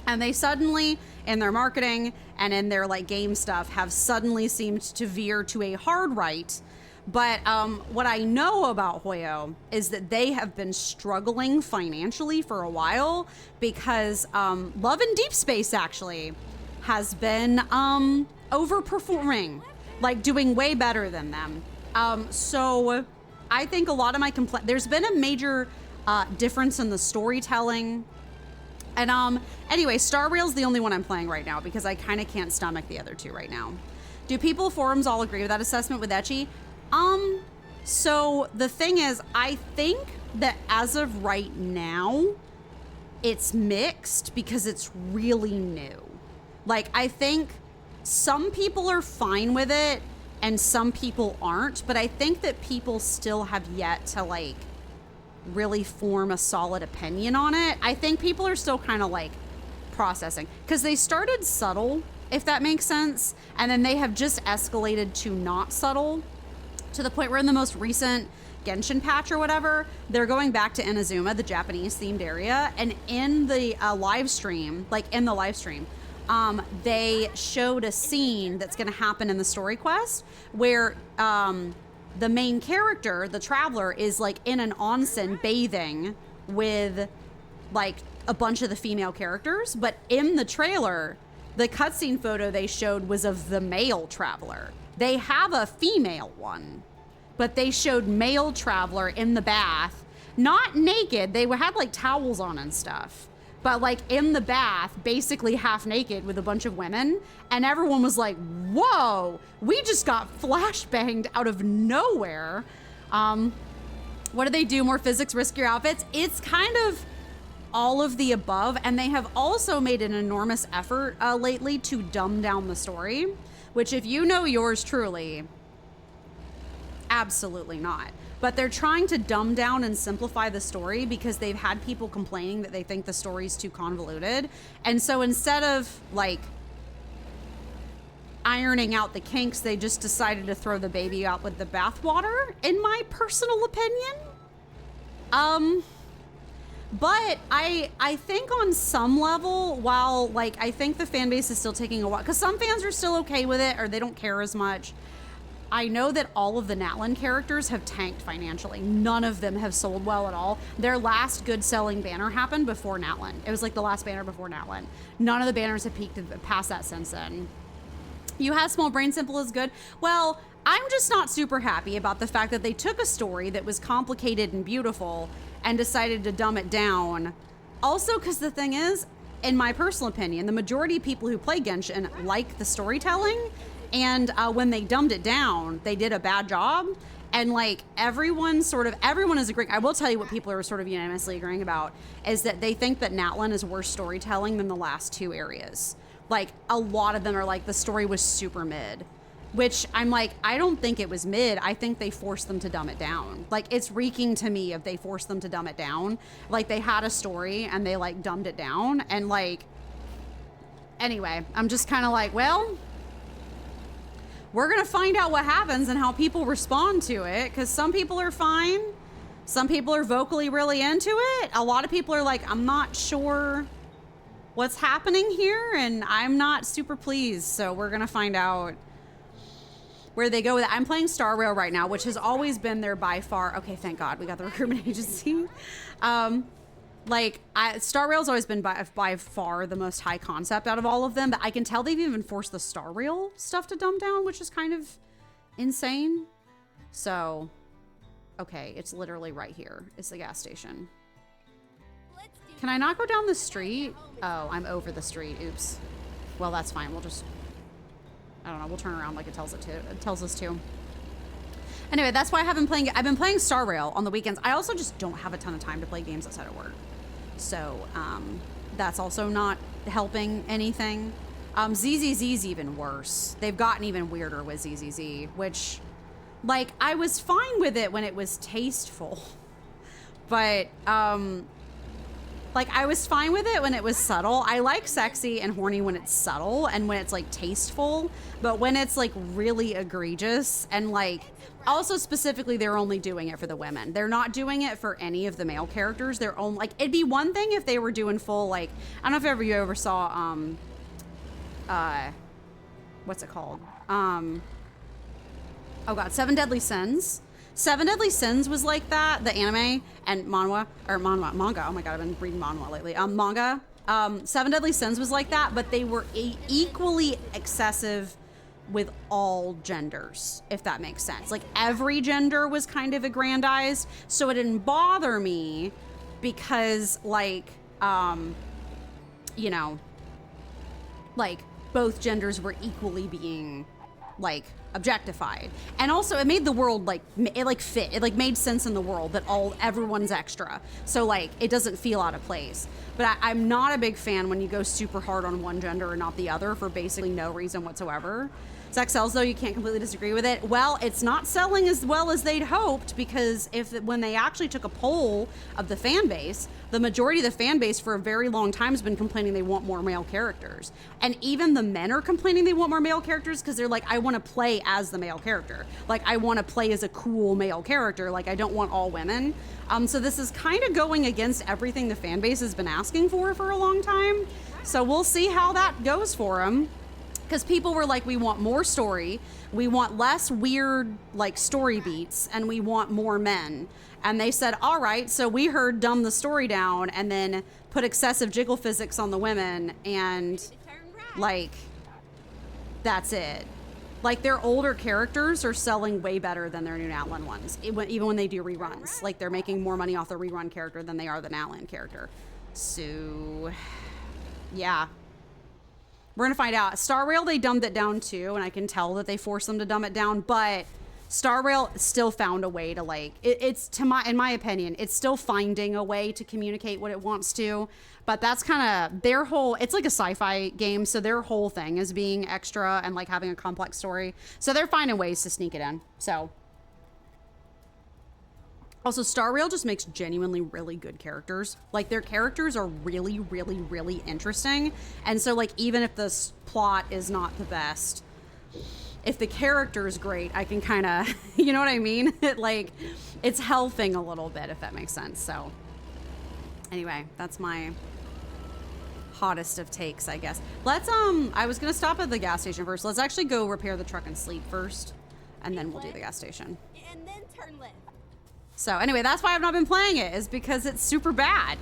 And they suddenly, in their marketing and in their like game stuff, have suddenly seemed to veer to a hard right. But what I know about Hoyo is that they have been struggling financially for a while because Love in Deep Space actually has been overperforming, like doing way better than them. So I think a lot of my there's been a major difference in the storytelling. And anyway, Star Rail's the only one I'm playing right now because I kind of can't stomach the other two right now. Do people forums all agree with that assessment with ecchi? So the thing is, I think that as of right now, it's mixed because it's really new. Like, I think some people are fine with it and some people aren't, but I think that people still have yet to like really form a solid opinion on it. I think people are still kind of like processing because they started subtle, if that makes sense, and then they have just escalated to not subtle to the point where in the most recent Genshin patch or whatever, they're going back to Inazuma, the Japanese themed area, and in the live stream, they showed a scene that's going to happen in the story quest where the main character, the traveler, is like in an onsen bathing with like a bunch of the female characters. But in the trailer, the cutscene photo they showed was of the male traveler. They have a female one, but they showed male traveler in the bath, not naked. They had like towels on and stuff, but like in the bath, basically half naked with a bunch of women. And everyone was like, whoa, we just got flashbanged out of nowhere. What do they do? More physics, riskier outfits? It's kind of all of the above. And they have also made an enormous effort lately to dumb down the story, which if you know yours truly, absolutely not. But they're trying to dumb down and simplify the story because they've had people complaining that they think the story's too convoluted. And so instead of like ironing out the kinks, they just decided to throw the baby out with the bathwater, in my personal opinion. But I think on some level, while like I think the fan base is still taking a while, because some fans are still okay with it or they don't care as much. I know that all of the Natlan characters have tanked financially. None of them have sold well at all. Their last good selling banner happened before Natlan. It was like the last banner before Natlan. None of the banners have peaked past that since then. You have Small Brain Simple is good. Well, I'm just not super happy about the fact that they took a story that was complicated and beautiful and decided to dumb it down. Also, because the thing is, in my personal opinion, the majority of people who play Genshin like the storytelling. And when they dumbed it down, they did a bad job. And like everyone is agreeing. I will tell you what people are sort of unanimously agreeing about is that they think that Natlan is worse storytelling than the last two areas. Like a lot of them are like the story was super mid, which I'm like, I don't think it was mid. I think they forced them to dumb it down. Like it's reeking to me if they forced them to dumb it down. Like they had a story and they like dumbed it down. And like, anyway, I'm just kind of like, well, we're going to find out what happens and how people respond to it. Cause some people are fine. Some people are vocally really into it. A lot of people are like, I'm not sure what's happening here. And I'm not super pleased. So we're going to find out where they go with it. I'm playing Star Rail right now, which has always been their by far. Okay, thank God we got the recruitment agency. Star Rail's always been by far the most high concept out of all of them, but I can tell they've even forced the Star Rail stuff to dumb down, which is kind of insane. So, okay, it's literally right here. It's the gas station. Can I not go down the street? Oh, I'm over the street. Oops. Well, that's fine. We'll just, I don't know, we'll turn around like it tells us to. Anyway, that's why I haven't playing. I've been playing Star Rail on the weekends. I also just don't have a ton of time to play games outside of work. So, that's also not helping anything. ZZZ's even worse. They've gotten even weirder with ZZZ, which, like, I was fine with it when it was tasteful. But, like, I was fine with it when it was subtle. I like sexy and horny when it's subtle and when it's, like, tasteful. But when it's, like, really egregious and, like, also specifically, they're only doing it for the women. They're not doing it for any of the male characters. They're only, like, it'd be one thing if they were doing full, like, I don't know if you ever saw, what's it called? Oh, God, Seven Deadly Sins. Seven Deadly Sins was like that, the anime and manga. Oh my God, I've been reading manga lately. Manga. Seven Deadly Sins was like that, but they were equally excessive with all genders, if that makes sense. Like every gender was kind of aggrandized, so it didn't bother me because like, you know, like both genders were equally being like objectified. And also it made the world like, it like fit, it like made sense in the world that everyone's extra. So like, it doesn't feel out of place. But I'm not a big fan when you go super hard on one gender and not the other for basically no reason whatsoever. Sex sells, though, you can't completely disagree with it. Well, it's not selling as well as they'd hoped because when they actually took a poll of the fan base, the majority of the fan base for a very long time has been complaining they want more male characters. And even the men are complaining they want more male characters because they're like, I want to play as the male character. Like, I want to play as a cool male character. Like, I don't want all women. So this is kind of going against everything the fan base has been asking for a long time. So we'll see how that goes for them. Because people were like, we want more story, we want less weird like story beats, and we want more men. And they said, all right, so we heard dumb the story down and then put excessive jiggle physics on the women and like, that's it. Like their older characters are selling way better than their new Natlan ones, even when they do reruns. Like they're making more money off the rerun character than they are the Natlan character. So, yeah. We're going to find out. Star Rail, they dumbed it down too, and I can tell that they forced them to dumb it down, but Star Rail still found a way to like, in my opinion, it's still finding a way to communicate what it wants to, but that's kind of their whole, it's like a sci-fi game, so their whole thing is being extra and like having a complex story. So they're finding ways to sneak it in, so. Also, Star Rail just makes genuinely really good characters. Like, their characters are really, really, really interesting. And so, like, even if the plot is not the best, if the character is great, I can kind of, you know what I mean? It's helping a little bit, if that makes sense. So, anyway, that's my hottest of takes, I guess. Let's, I was going to stop at the gas station first. Let's actually go repair the truck and sleep first. And then we'll do the gas station. And then turn left. So anyway, that's why I've not been playing it, is because it's super bad.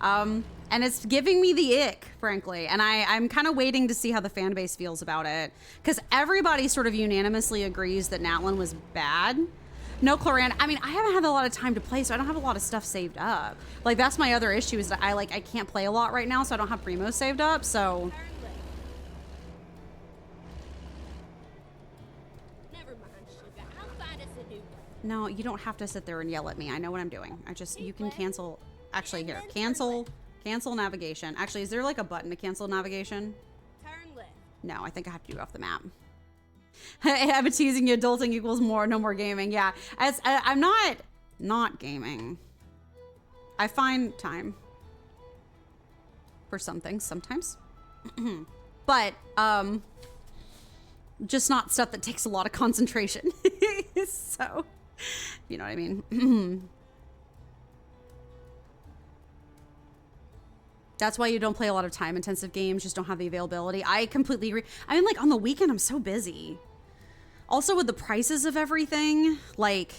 And it's giving me the ick, frankly. And I'm kind of waiting to see how the fan base feels about it. Because everybody sort of unanimously agrees that Natlan was bad. No, Cloran, I mean, I haven't had a lot of time to play, so I don't have a lot of stuff saved up. Like, that's my other issue, is that I can't play a lot right now, so I don't have Primo saved up, so. Never mind, sugar. I'll find us a new one. No, you don't have to sit there and yell at me. I know what I'm doing. You can cancel. Actually, here, cancel navigation. Actually, is there like a button to cancel navigation? Turn left. No, I think I have to do it off the map. I've been teasing you. Adulting equals no more gaming. Yeah, I'm not gaming. I find time for some things sometimes, but just not stuff that takes a lot of concentration. So, you know what I mean? That's why you don't play a lot of time intensive games, just don't have the availability. I completely agree. I mean, like on the weekend, I'm so busy. Also with the prices of everything, like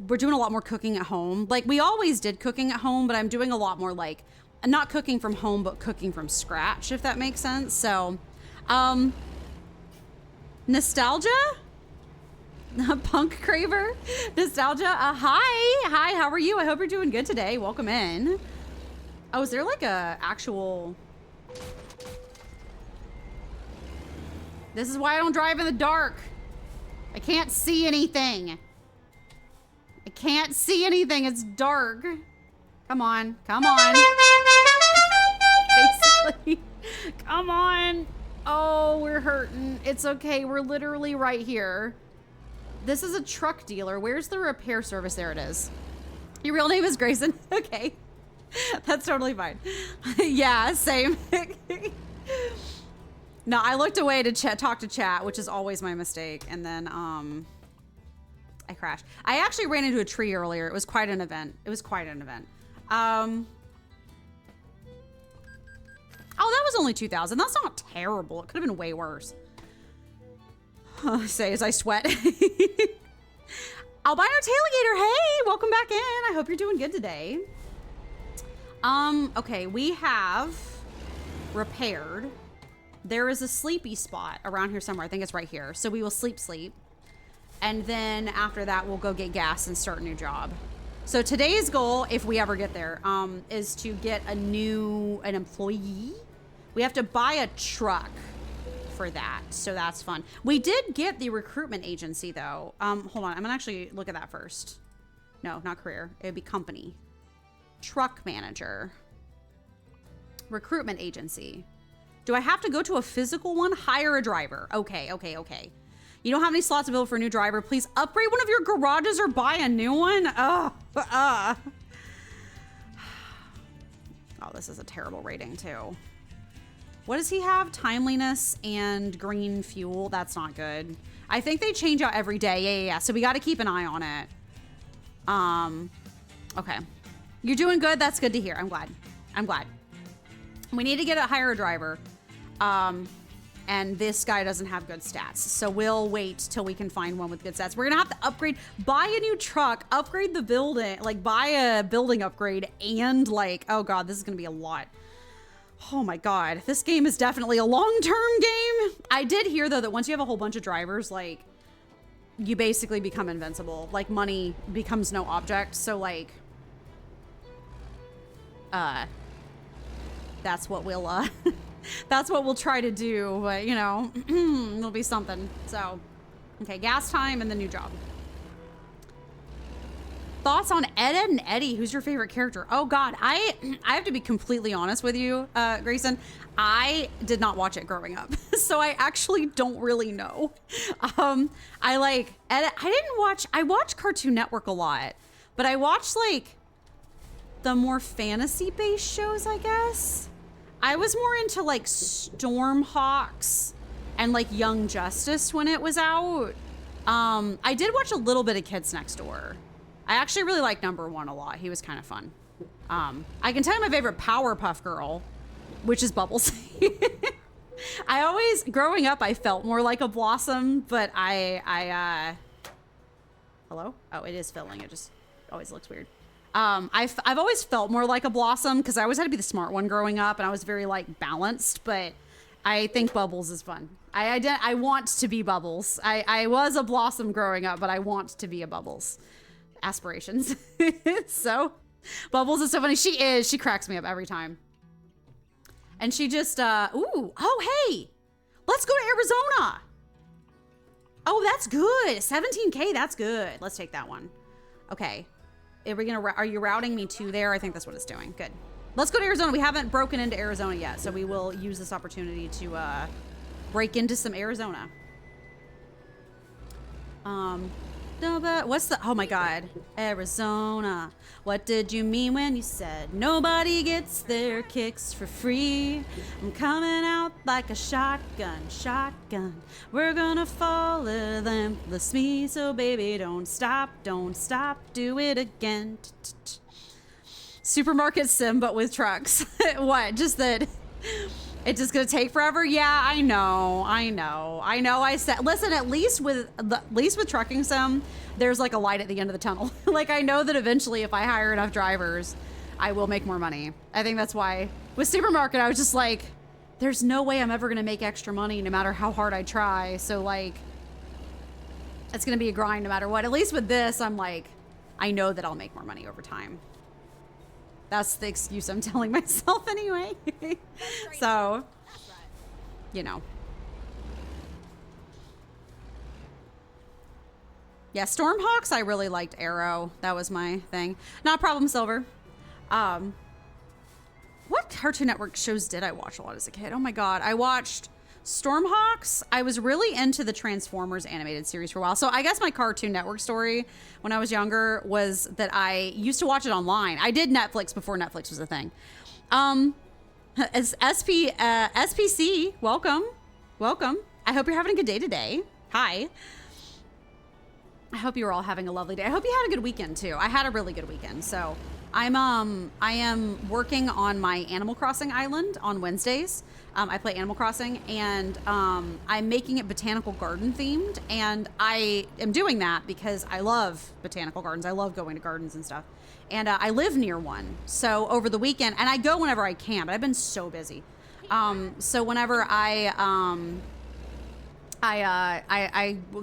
we're doing a lot more cooking at home. Like we always did cooking at home, but I'm doing a lot more like not cooking from home, but cooking from scratch, if that makes sense. So, nostalgia? Punk Craver? Nostalgia? Hi, how are you? I hope you're doing good today. Welcome in. Oh, is there like a actual... This is why I don't drive in the dark. I can't see anything. I can't see anything. It's dark. Come on. Come on. Basically. Come on. Oh, we're hurting. It's okay. We're literally right here. This is a truck dealer. Where's the repair service? There it is. Your real name is Grayson? Okay. That's totally fine. Yeah, same. No, I looked away to talk to chat, which is always my mistake. And then I crashed. I actually ran into a tree earlier. It was quite an event. It was quite an event. Oh, that was only 2,000. That's not terrible. It could have been way worse. Say as I sweat. Albino Tailgater, hey, welcome back in. I hope you're doing good today. Okay, we have repaired. There is a sleepy spot around here somewhere. I think it's right here. So we will sleep. And then after that, we'll go get gas and start a new job. So today's goal, if we ever get there, is to get an employee. We have to buy a truck for that. So that's fun. We did get the recruitment agency though. Hold on. I'm gonna actually look at that first. No, not career. It would be company. Truck manager. Recruitment agency. Do I have to go to a physical one? Hire a driver. Okay. You don't have any slots available for a new driver. Please upgrade one of your garages or buy a new one. Oh, this is a terrible rating too. What does he have? Timeliness and green fuel. That's not good. I think they change out every day. Yeah. So we got to keep an eye on it. Okay. You're doing good. That's good to hear. I'm glad. We need to hire a driver. And this guy doesn't have good stats. So we'll wait till we can find one with good stats. We're gonna have to upgrade, buy a new truck, upgrade the building, like buy a building upgrade, and like, oh God, this is gonna be a lot. Oh my God, this game is definitely a long-term game. I did hear though that once you have a whole bunch of drivers, like you basically become invincible. Like money becomes no object. So like, that's what we'll, that's what we'll try to do, but you know, it'll be something. So, okay, gas time and the new job. Thoughts on Ed, Ed and Eddie? Who's your favorite character? Oh God, I have to be completely honest with you, Grayson. I did not watch it growing up, so I actually don't really know. I like Ed. I watched Cartoon Network a lot, but I watched like the more fantasy-based shows, I guess. I was more into like Stormhawks and like Young Justice when it was out. I did watch a little bit of Kids Next Door. I actually really like #1 a lot. He was kind of fun. I can tell you my favorite Powerpuff Girl, which is Bubbles. Growing up, I felt more like a Blossom, but hello? Oh, it is filling. It just always looks weird. I've always felt more like a Blossom because I always had to be the smart one growing up, and I was very like balanced, but I think Bubbles is fun. I want to be Bubbles. I was a Blossom growing up, but I want to be a Bubbles. Aspirations. So Bubbles is so funny. She cracks me up every time. And she just, hey, let's go to Arizona. Oh, that's good. 17K, that's good. Let's take that one. Okay. Are you routing me to there? I think that's what it's doing. Good. Let's go to Arizona. We haven't broken into Arizona yet, so we will use this opportunity to break into some Arizona. What's the, oh my God, Arizona. What did you mean when you said nobody gets their kicks for free? I'm coming out like a shotgun, shotgun. We're gonna follow them, bless me, so baby, don't stop, do it again. Supermarket sim, but with trucks. What, just that it's just gonna take forever? Yeah, I know. I said, listen, at least with trucking sim, there's like a light at the end of the tunnel. Like, I know that eventually if I hire enough drivers, I will make more money. I think that's why with supermarket, I was just like, there's no way I'm ever gonna make extra money no matter how hard I try. So like, it's gonna be a grind no matter what. At least with this, I'm like, I know that I'll make more money over time. That's the excuse I'm telling myself anyway. So, you know. Yeah, Stormhawks, I really liked Arrow. That was my thing. Not Problem Silver. What Cartoon Network shows did I watch a lot as a kid? Oh my God. I watched Stormhawks. I was really into the Transformers animated series for a while. So I guess my Cartoon Network story when I was younger was that I used to watch it online. I did Netflix before Netflix was a thing. SPC, welcome. I hope you're having a good day today. Hi. I hope you were all having a lovely day. I hope you had a good weekend too. I had a really good weekend. So I am working on my Animal Crossing island on Wednesdays. I play Animal Crossing, and I'm making it botanical garden themed, and I am doing that because I love botanical gardens. I love going to gardens and stuff, and I live near one. So over the weekend, and I go whenever I can, but I've been so busy. So whenever I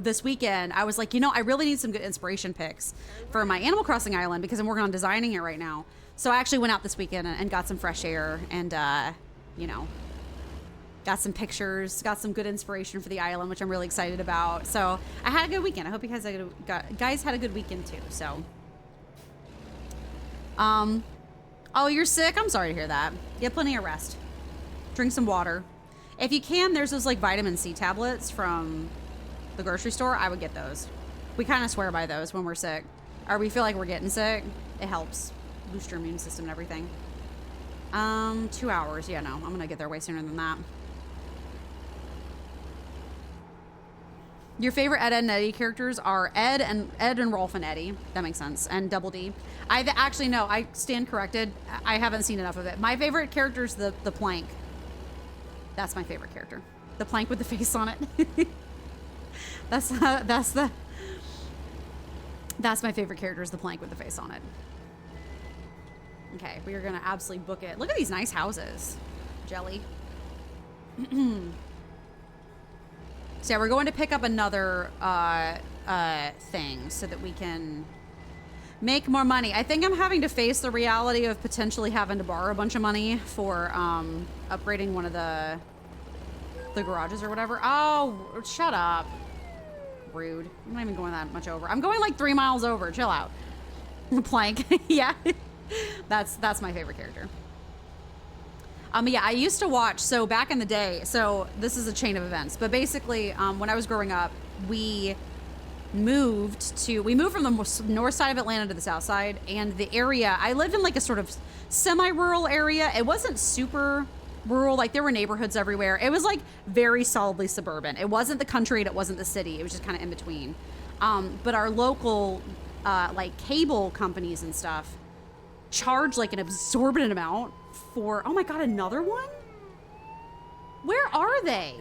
this weekend, I was like, you know, I really need some good inspiration pics for my Animal Crossing island because I'm working on designing it right now. So I actually went out this weekend and got some fresh air and, you know, got some pictures, got some good inspiration for the island, which I'm really excited about. So I had a good weekend. I hope you guys had a good weekend too. So, oh, you're sick? I'm sorry to hear that. Get plenty of rest. Drink some water. If you can, there's those like vitamin C tablets from the grocery store. I would get those. We kind of swear by those when we're sick, or we feel like we're getting sick. It helps boost your immune system and everything. 2 hours. Yeah, no, I'm gonna get there way sooner than that. Your favorite Ed, Edd and Eddy characters are Ed and Rolf and Eddie. That makes sense. And Double D. Actually, no, I stand corrected. I haven't seen enough of it. My favorite character is the Plank. That's my favorite character. The Plank with the face on it. That's my favorite character is the Plank with the face on it. Okay, we are gonna absolutely book it. Look at these nice houses. Jelly. So yeah, we're going to pick up another thing so that we can make more money. I think I'm having to face the reality of potentially having to borrow a bunch of money for upgrading one of the garages or whatever. Oh, shut up. Rude. I'm not even going that much over. I'm going like 3 miles over. Chill out. Plank. Yeah. That's my favorite character. Yeah, I used to watch, so back in the day, so this is a chain of events, but basically, when I was growing up, we moved from the north side of Atlanta to the south side, and the area, I lived in like a sort of semi-rural area. It wasn't super rural, like there were neighborhoods everywhere. It was like very solidly suburban. It wasn't the country and it wasn't the city. It was just kind of in between. But our local, like cable companies and stuff charge like an exorbitant amount for, oh my God, another one? Where are they?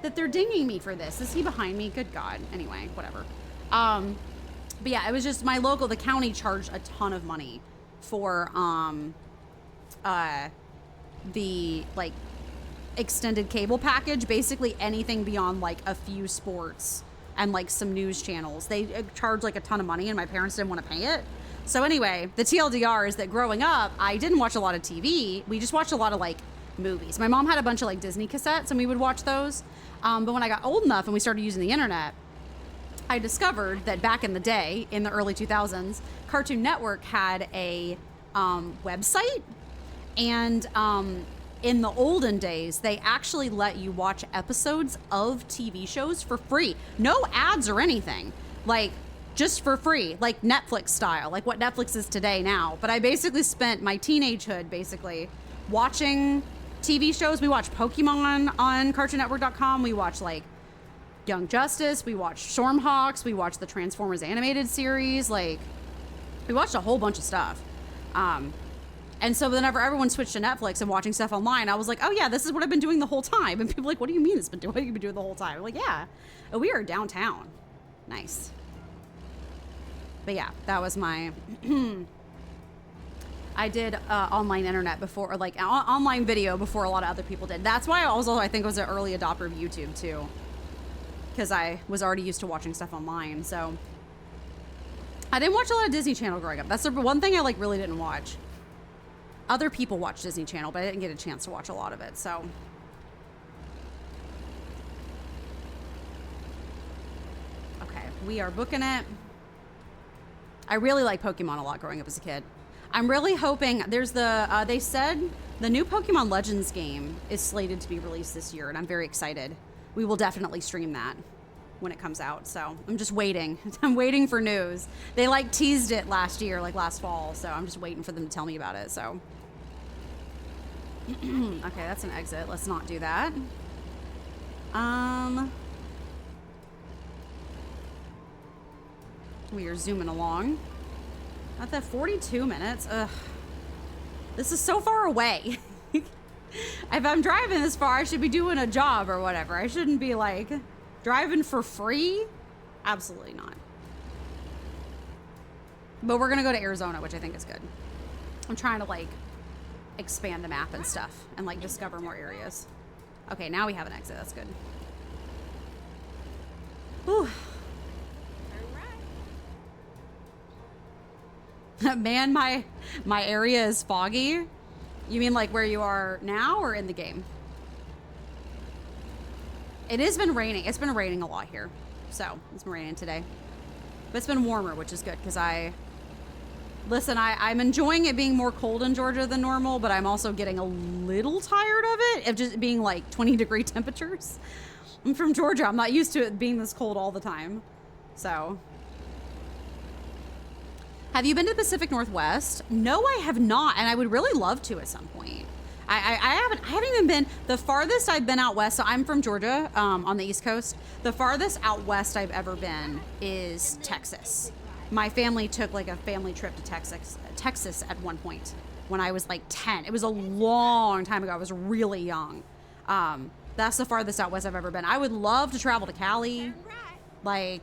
That they're dinging me for this. Is he behind me? Good God. Anyway, whatever. But yeah, it was just my local, the county charged a ton of money for, the like extended cable package, basically anything beyond like a few sports and like some news channels. They charged like a ton of money and my parents didn't want to pay it. So anyway, the TLDR is that growing up, I didn't watch a lot of TV. We just watched a lot of like movies. My mom had a bunch of like Disney cassettes and we would watch those. But when I got old enough and we started using the internet, I discovered that back in the day, in the early 2000s, Cartoon Network had a website. And in the olden days, they actually let you watch episodes of TV shows for free. No ads or anything. Like, just for free. Like Netflix style. Like what Netflix is today now. But I basically spent my teenagehood, basically, watching TV shows. We watched Pokemon on CartoonNetwork.com. We watched, like, Young Justice. We watched Stormhawks. We watched the Transformers animated series. Like, we watched a whole bunch of stuff. And so whenever everyone switched to Netflix and watching stuff online, I was like, oh yeah, this is what I've been doing the whole time. And people were like, what do you mean what have you been doing the whole time? I'm like, yeah, we are downtown. Nice. But yeah, that was my, I did online internet before, or like online video before a lot of other people did. That's why I think I was an early adopter of YouTube too. Because I was already used to watching stuff online. So I didn't watch a lot of Disney Channel growing up. That's the one thing I like really didn't watch. Other people watch Disney Channel, but I didn't get a chance to watch a lot of it, so. Okay, we are booking it. I really like Pokemon a lot growing up as a kid. I'm really hoping, there's the, they said the new Pokemon Legends game is slated to be released this year, and I'm very excited. We will definitely stream that when it comes out, so I'm just waiting. I'm waiting for news. They like teased it last year, like last fall, so I'm just waiting for them to tell me about it, so. Okay, that's an exit. Let's not do that. We are zooming along. At that 42 minutes. Ugh. This is so far away. If I'm driving this far, I should be doing a job or whatever. I shouldn't be like driving for free. Absolutely not. But we're gonna go to Arizona, which I think is good. I'm trying to like expand the map and stuff and like discover more areas. Okay, now we have an exit. That's good. Whew. Man, my area is foggy. You mean like where you are now or in the game? It has been raining. It's been raining a lot here. So it's been raining today. But it's been warmer, which is good because listen, I'm enjoying it being more cold in Georgia than normal, but I'm also getting a little tired of it, of just being like 20-degree temperatures. I'm from Georgia. I'm not used to it being this cold all the time. So. Have you been to the Pacific Northwest? No, I have not, and I would really love to at some point. I haven't even been, the farthest I've been out west, so I'm from Georgia, on the East Coast. The farthest out west I've ever been is Texas. My family took like a family trip to Texas at one point when I was like 10. It was a long time ago. I was really young. That's the farthest out west I've ever been. I would love to travel to Cali. Like,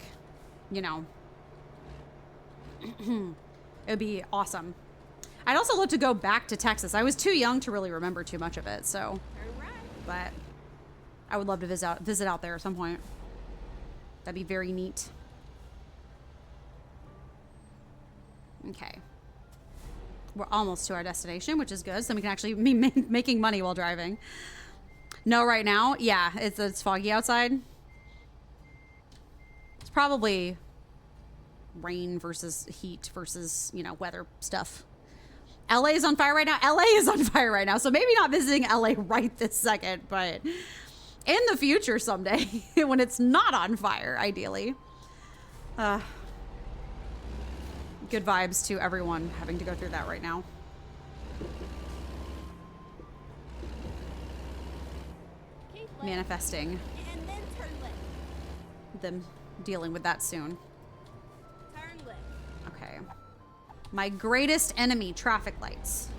you know, it would be awesome. I'd also love to go back to Texas. I was too young to really remember too much of it, so. But I would love to visit out there at some point. That'd be very neat. Okay. We're almost to our destination, which is good, so we can actually be making money while driving. No, right now, yeah, it's foggy outside. It's probably rain versus heat versus, you know, weather stuff. LA is on fire right now. LA is on fire right now, so maybe not visiting LA right this second, but in the future someday when it's not on fire, ideally. Good vibes to everyone having to go through that right now. Manifesting. And then turn left. Them dealing with that soon. Turn left. Okay. My greatest enemy, traffic lights.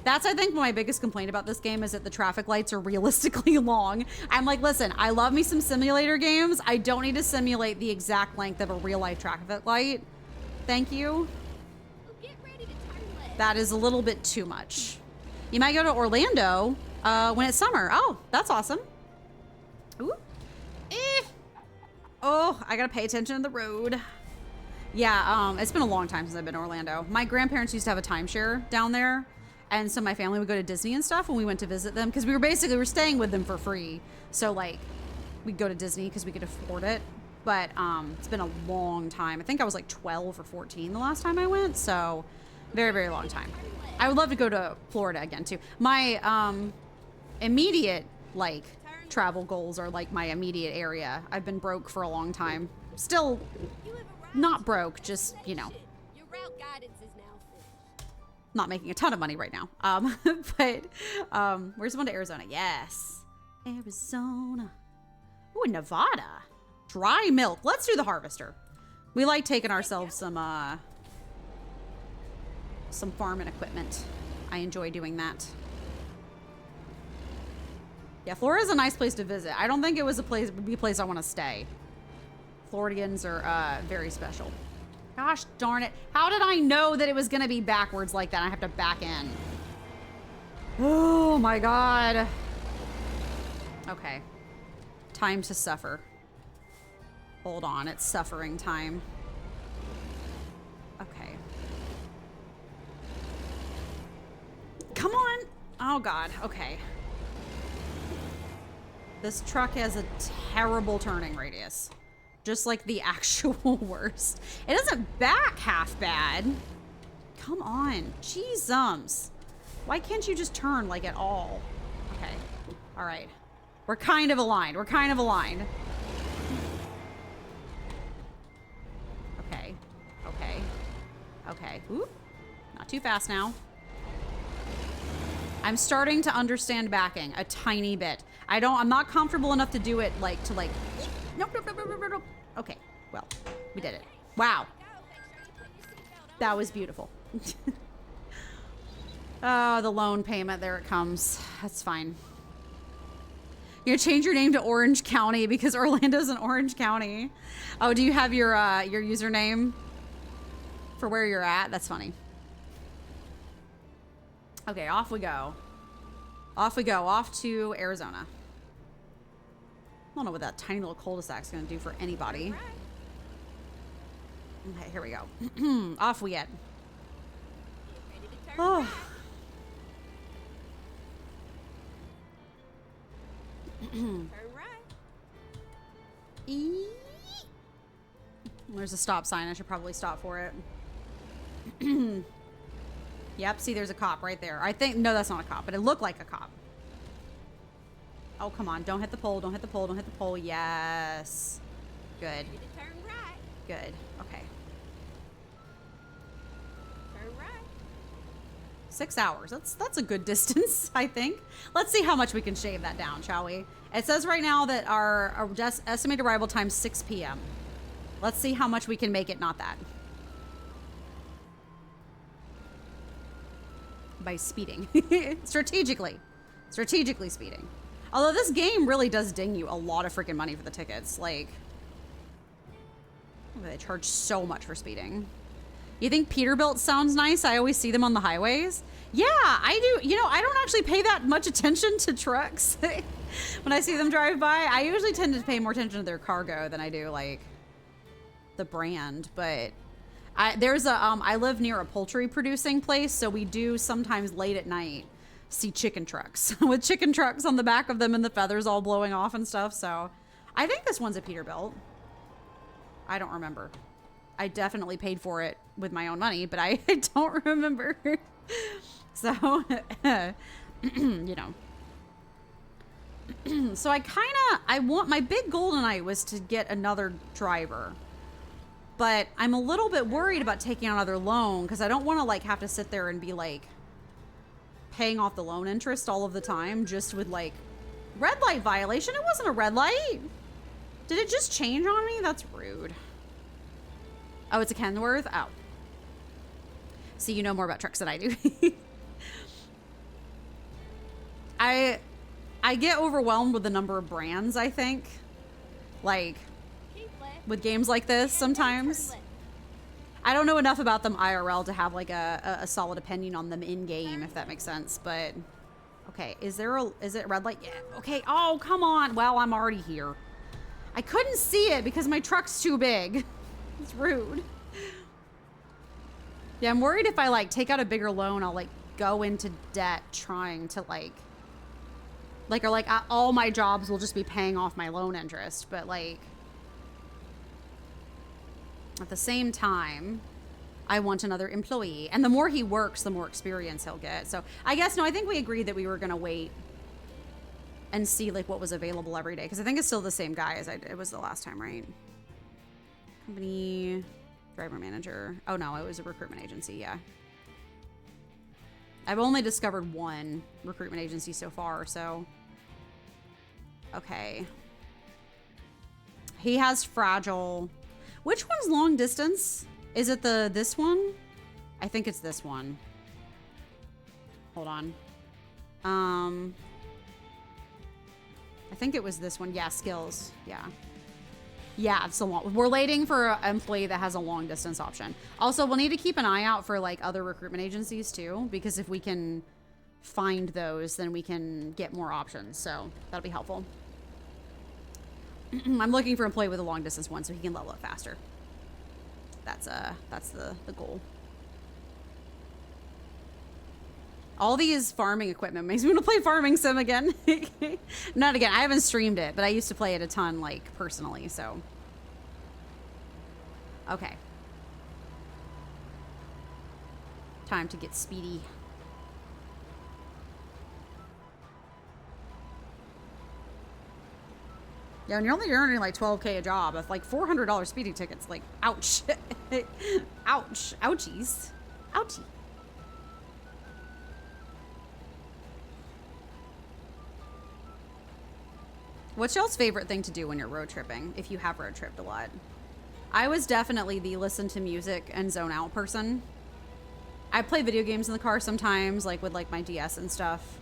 That's, I think, my biggest complaint about this game is that the traffic lights are realistically long. I'm like, listen, I love me some simulator games. I don't need to simulate the exact length of a real life traffic light. Thank you. Oh, get ready to turn left. That is a little bit too much. You might go to Orlando when it's summer. Oh, that's awesome. Ooh. Oh, I gotta pay attention to the road. Yeah, it's been a long time since I've been to Orlando. My grandparents used to have a timeshare down there, And so my family would go to Disney and stuff when we went to visit them because we were staying with them for free. So like we'd go to Disney because we could afford it. But it's been a long time. I think I was like 12 or 14 the last time I went. So very, very long time. I would love to go to Florida again too. My immediate like travel goals are like my immediate area. I've been broke for a long time. Still You have arrived. not broke, just, you know, Your route guidance is now finished. not making a ton of money right now. But where's one to Arizona? Yes. Arizona. Ooh, Nevada. Dry milk. Let's do the harvester. We like taking ourselves some farming equipment. I enjoy doing that. Yeah, Florida's a nice place to visit. I don't think it would be a place I want to stay. Floridians are very special. Gosh darn it. How did I know that it was going to be backwards like that? I have to back in. Oh my God. Okay. Time to suffer. Hold on. It's suffering time. Okay. Come on. Oh God. Okay. This truck has a terrible turning radius. Just like the actual worst. It doesn't back half bad. Come on. Jeezums. Why can't you just turn like at all? Okay. All right. We're kind of aligned. We're kind of aligned. Okay. Okay. Okay. Ooh. Not too fast now. I'm starting to understand backing a tiny bit. I'm not comfortable enough to do it nope. Okay, well, we did it. Wow. That was beautiful. Oh, the loan payment, there it comes. That's fine. You're gonna change your name to Orange County because Orlando's in Orange County. Oh, do you have your username for where you're at? That's funny. Okay, off we go. Off we go, off to Arizona. I don't know what that tiny little cul-de-sac is going to do for anybody. Okay, here we go. Off we get. Ready to turn Oh. right. Turn right. Eee. There's a stop sign. I should probably stop for it. Yep, see, there's a cop right there. I think, no, that's not a cop, but it looked like a cop. Oh, come on. Don't hit the pole. Don't hit the pole. Don't hit the pole. Yes. Good. Ready to turn right. Good. Okay. Turn right. 6 hours. That's a good distance, I think. Let's see how much we can shave that down, shall we? It says right now that our estimated arrival time is 6 p.m. Let's see how much we can make it not that. By speeding. Strategically speeding. Although this game really does ding you a lot of freaking money for the tickets. Like, they charge so much for speeding. You think Peterbilt sounds nice? I always see them on the highways. Yeah, I do. You know, I don't actually pay that much attention to trucks when I see them drive by. I usually tend to pay more attention to their cargo than I do like the brand. But I live near a poultry producing place, so we do sometimes late at night see chicken trucks with chicken trucks on the back of them and the feathers all blowing off and stuff. So I think this one's a Peterbilt. I don't remember. I definitely paid for it with my own money, but I don't remember. So, you know. So my big goal tonight was to get another driver. But I'm a little bit worried about taking out another loan because I don't want to like have to sit there and be like paying off the loan interest all of the time just with like red light violation. It wasn't a red light. Did it just change on me? That's rude. Oh, it's a Kenworth? Oh. See, you know more about trucks than I do. I get overwhelmed with the number of brands, I think. Like, with games like this sometimes. I don't know enough about them IRL to have like a solid opinion on them in game, if that makes sense. But okay, is it red light? Yeah. Okay. Oh, come on. Well, I'm already here. I couldn't see it because my truck's too big. It's rude. Yeah, I'm worried if I like take out a bigger loan, I'll like go into debt trying to all my jobs will just be paying off my loan interest, but like at the same time, I want another employee, and the more he works, the more experience he'll get. So I guess, no, I think we agreed that we were going to wait and see like what was available every day. Cause I think it's still the same guy as it was the last time, right? Company, driver manager. Oh no, it was a recruitment agency. Yeah. I've only discovered one recruitment agency so far. So, okay. He has fragile. Which one's long distance? Is it this one? I think it's this one. Hold on. I think it was this one. Yeah, skills. Yeah. Yeah, it's a long. We're waiting for an employee that has a long distance option. Also, we'll need to keep an eye out for like other recruitment agencies too, because if we can find those, then we can get more options. So that'll be helpful. I'm looking for an employee with a long distance one so he can level up faster. That's the goal. All these farming equipment makes me want to play Farming Sim again. Not again. I haven't streamed it, but I used to play it a ton, like, personally, so. Okay. Time to get speedy. Yeah, and you're only earning like $12K a job. If like $400 speeding tickets, like, ouch. Ouch. Ouchies. Ouchie. What's y'all's favorite thing to do when you're road tripping, if you have road tripped a lot? I was definitely the listen to music and zone out person. I play video games in the car sometimes, like with like my DS and stuff.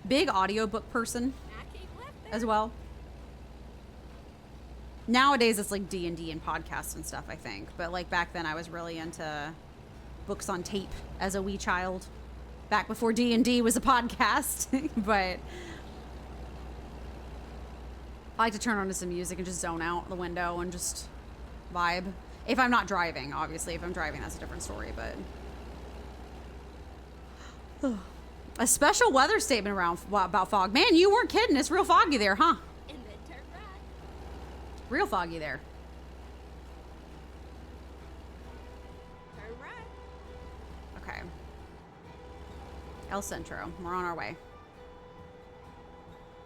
Big audiobook person as well. Nowadays it's like D&D and podcasts and stuff, I think. But like back then I was really into books on tape as a wee child. Back before D&D was a podcast. But I like to turn on to some music and just zone out the window and just vibe. If I'm not driving, obviously. If I'm driving, that's a different story, but... A special weather statement about fog. Man, you weren't kidding. It's real foggy there, huh? And then turn right. Real foggy there. Turn right. Okay. El Centro. We're on our way.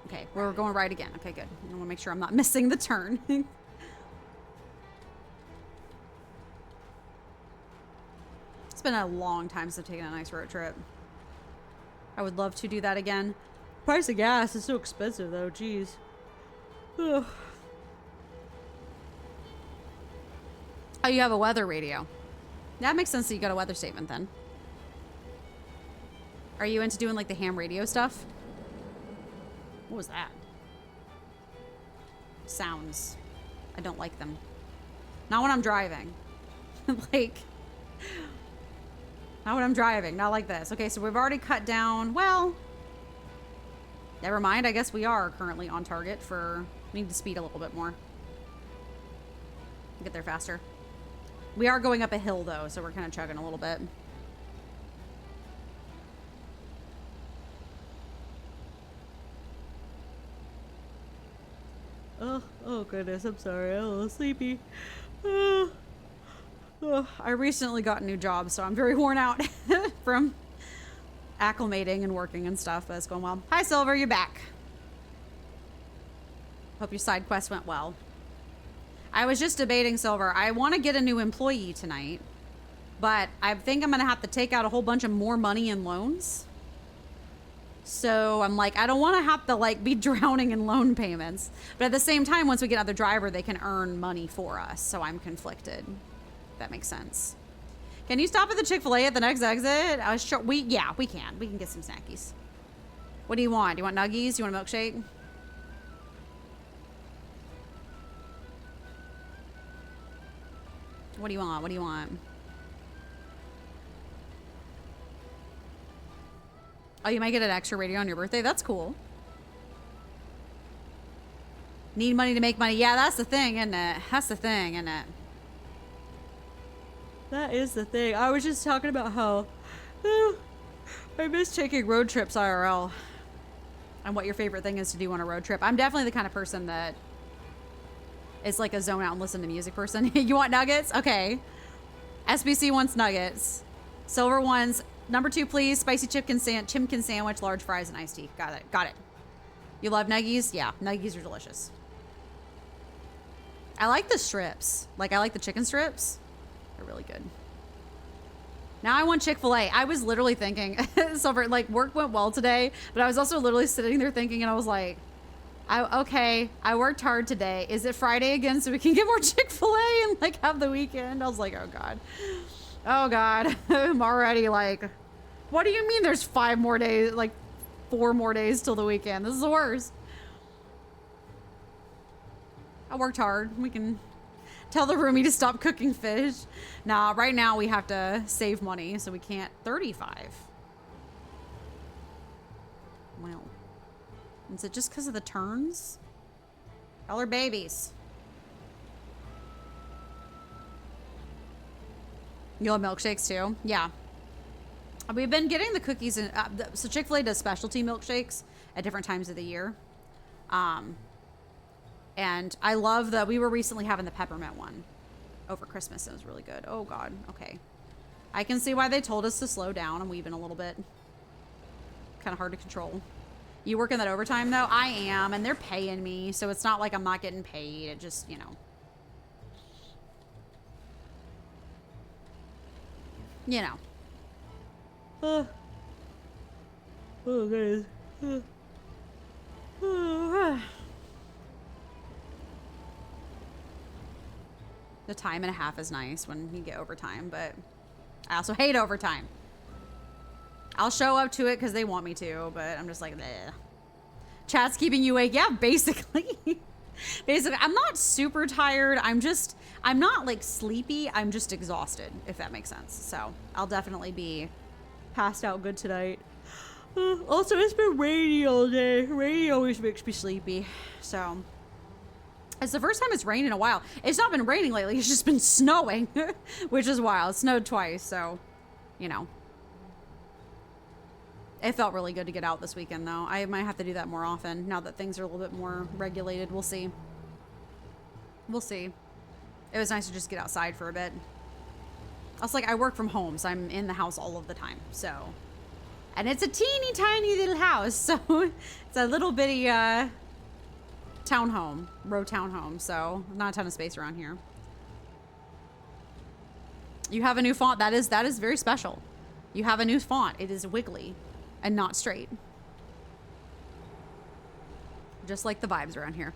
Okay, we're going right again. Okay, good. I want to make sure I'm not missing the turn. It's been a long time since I've taken a nice road trip. I would love to do that again. Price of gas is so expensive though, jeez. Ugh. Oh, you have a weather radio. That makes sense that you got a weather statement then. Are you into doing like the ham radio stuff? What was that? Sounds. I don't like them. Not when I'm driving. Like, not when I'm driving. Not like this. Okay, so we've already cut down. Well, never mind. I guess we are currently on target for... We need to speed a little bit more. Get there faster. We are going up a hill, though, so we're kind of chugging a little bit. Oh goodness, I'm sorry. I'm a little sleepy. I recently got a new job, so I'm very worn out from acclimating and working and stuff, but it's going well. Hi, Silver, you're back. Hope your side quest went well. I was just debating, Silver. I want to get a new employee tonight, but I think I'm going to have to take out a whole bunch of more money in loans. So I'm like, I don't want to have to like be drowning in loan payments. But at the same time, once we get another driver, they can earn money for us. So I'm conflicted. That makes sense. Can you stop at the Chick-fil-A at the next exit? I was sure yeah, we can. We can get some snackies. What do you want? Do you want nuggies? Do you want a milkshake? What do you want? What do you want? Oh, you might get an extra radio on your birthday? That's cool. Need money to make money. Yeah, that's the thing, isn't it? That's the thing, isn't it? That is the thing. I was just talking about how I miss taking road trips IRL and what your favorite thing is to do on a road trip. I'm definitely the kind of person that is like a zone out and listen to music person. You want nuggets? Okay. SBC wants nuggets. Silver ones. Number 2, please. Spicy chimkin sandwich, large fries, and iced tea. Got it. Got it. You love nuggies? Yeah, nuggies are delicious. I like the strips. Like, I like the chicken strips. They're really good. Now I want Chick-fil-A. I was literally thinking, Silver, like, work went well today, but I was also literally sitting there thinking, and I was like, okay, I worked hard today. Is it Friday again so we can get more Chick-fil-A and, like, have the weekend? I was like, oh, God. Oh, God. I'm already, like, what do you mean there's 5 more days, like, 4 more days till the weekend? This is the worst. I worked hard. We can tell the roomie to stop cooking fish. Nah, right now we have to save money, so we can't. 35. Well, is it just because of the turns? Y'all are babies. You love milkshakes too? Yeah. We've been getting the cookies and so Chick-fil-A does specialty milkshakes at different times of the year. And I love we were recently having the peppermint one over Christmas. It was really good. Oh God. Okay. I can see why they told us to slow down. I'm weaving a little bit. Kind of hard to control. You working that overtime though? I am, and they're paying me. So it's not like I'm not getting paid. It just, you know. You know. Oh, guys. The time and a half is nice when you get overtime, but I also hate overtime. I'll show up to it because they want me to, but I'm just like, bleh. Chat's keeping you awake. Yeah, basically. Basically, I'm not super tired. I'm not like sleepy. I'm just exhausted, if that makes sense. So I'll definitely be passed out good tonight. Also, it's been rainy all day. Rainy always makes me sleepy. So it's the first time it's rained in a while. It's not been raining lately. It's just been snowing, which is wild. It snowed twice. So, you know, it felt really good to get out this weekend though. I might have to do that more often now that things are a little bit more regulated. We'll see. We'll see. It was nice to just get outside for a bit. Also, like, I work from home, so I'm in the house all of the time. So, and it's a teeny tiny little house. So it's a little bitty, townhome, row townhome. So not a ton of space around here. You have a new font. That is very special. You have a new font. It is wiggly and not straight. Just like the vibes around here.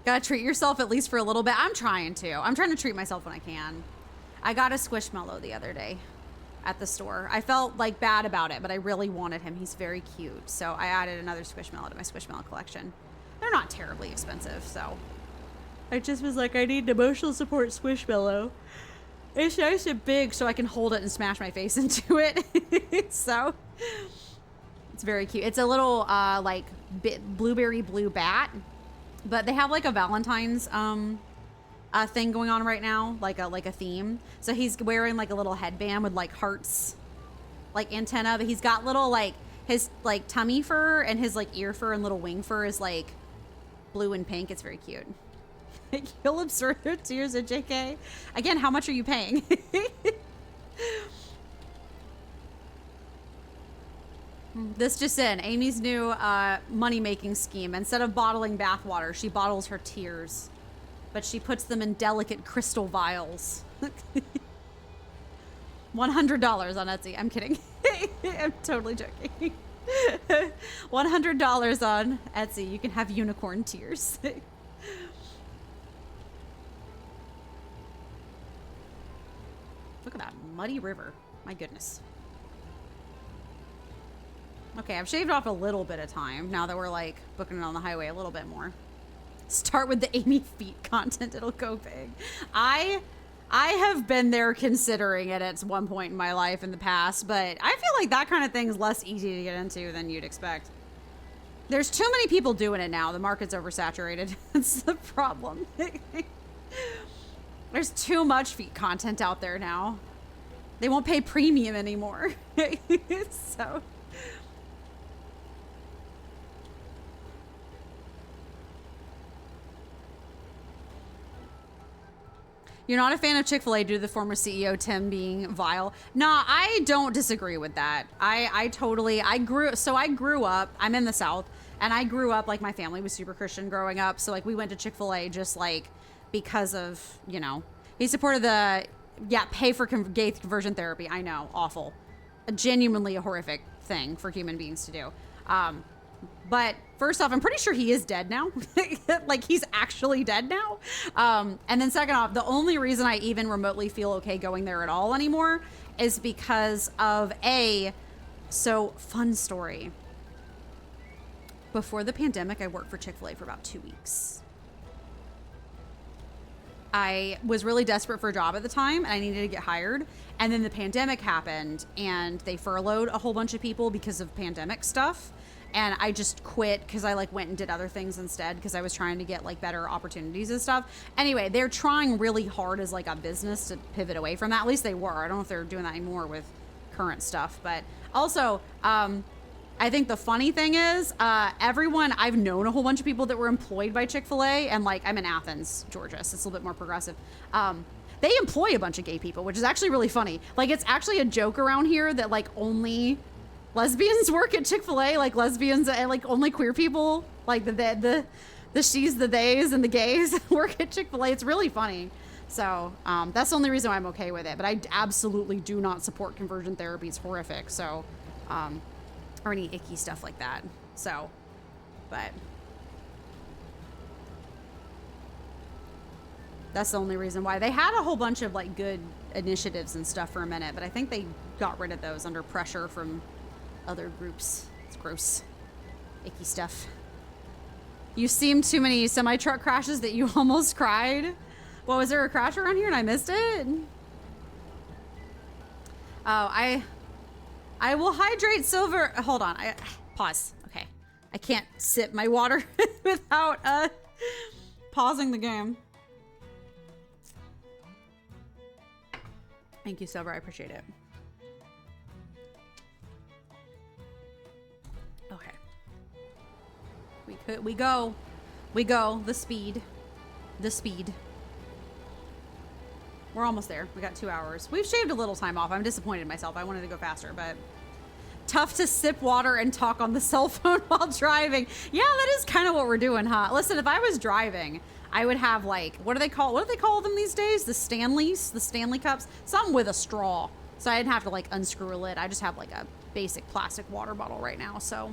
Gotta treat yourself at least for a little bit. I'm trying to treat myself when I can. I got a Squishmallow the other day at the store. I felt like bad about it, but I really wanted him. He's very cute. So I added another Squishmallow to my Squishmallow collection. They're not terribly expensive, so I just was like, I need an emotional support Squishmallow. It's nice and big so I can hold it and smash my face into it. So it's very cute. It's a little like blueberry blue bat, but they have like a Valentine's thing going on right now, like a theme. So he's wearing like a little headband with like hearts, like antenna, but he's got little like his like tummy fur and his like ear fur and little wing fur is like blue and pink. It's very cute. You'll absorb your tears at JK. Again, how much are you paying? This just in. Amy's new money-making scheme. Instead of bottling bathwater, she bottles her tears. But she puts them in delicate crystal vials. $100 on Etsy. I'm kidding. I'm totally joking. $100 on Etsy. You can have unicorn tears. Look at that muddy river. My goodness. Okay, I've shaved off a little bit of time now that we're like booking it on the highway a little bit more. Start with the Amy feet content. It'll go big. I have been there considering it at one point in my life in the past, but I feel like that kind of thing is less easy to get into than you'd expect. There's too many people doing it now. The market's oversaturated. That's the problem. There's too much feet content out there now. They won't pay premium anymore. So. You're not a fan of Chick-fil-A due to the former CEO Tim being vile. Nah, I don't disagree with that. I grew up, I'm in the South, and I grew up, like, my family was super Christian growing up, so, like, we went to Chick-fil-A just, like, because of, you know, he supported the, yeah, pay for gay conversion therapy. I know, awful. Genuinely a horrific thing for human beings to do. But first off, I'm pretty sure he is dead now. Like, he's actually dead now. And then second off, the only reason I even remotely feel okay going there at all anymore is because of fun story. Before the pandemic, I worked for Chick-fil-A for about 2 weeks. I was really desperate for a job at the time and I needed to get hired. And then the pandemic happened and they furloughed a whole bunch of people because of pandemic stuff. And I just quit because I like went and did other things instead because I was trying to get like better opportunities and stuff. Anyway, they're trying really hard as like a business to pivot away from that. At least they were. I don't know if they're doing that anymore with current stuff. But also, I think the funny thing is everyone, I've known a whole bunch of people that were employed by Chick-fil-A, and like I'm in Athens, Georgia, so it's a little bit more progressive. They employ a bunch of gay people, which is actually really funny. Like it's actually a joke around here that like only lesbians work at Chick-fil-A, like lesbians and like only queer people, like the she's, the theys, and the gays work at Chick-fil-A. It's really funny. So that's the only reason why I'm okay with it. But I absolutely do not support conversion therapy. It's horrific. So, or any icky stuff like that. So, but that's the only reason why. They had a whole bunch of like good initiatives and stuff for a minute, but I think they got rid of those under pressure from other groups. It's gross. Icky stuff. You've seen too many semi-truck crashes that you almost cried. Well, was there a crash around here and I missed it? Oh, I will hydrate silver. Hold on. Pause. Okay. I can't sip my water without pausing the game. Thank you, Silver. I appreciate it. Okay. We go. The speed. We're almost there. We got 2 hours. We've shaved a little time off. I'm disappointed in myself. I wanted to go faster, but tough to sip water and talk on the cell phone while driving. Yeah, that is kind of what we're doing, huh? Listen, if I was driving, I would have like, what do they call them these days? The Stanley cups, something with a straw. So I'd have to like unscrew a lid. I just have like a basic plastic water bottle right now. So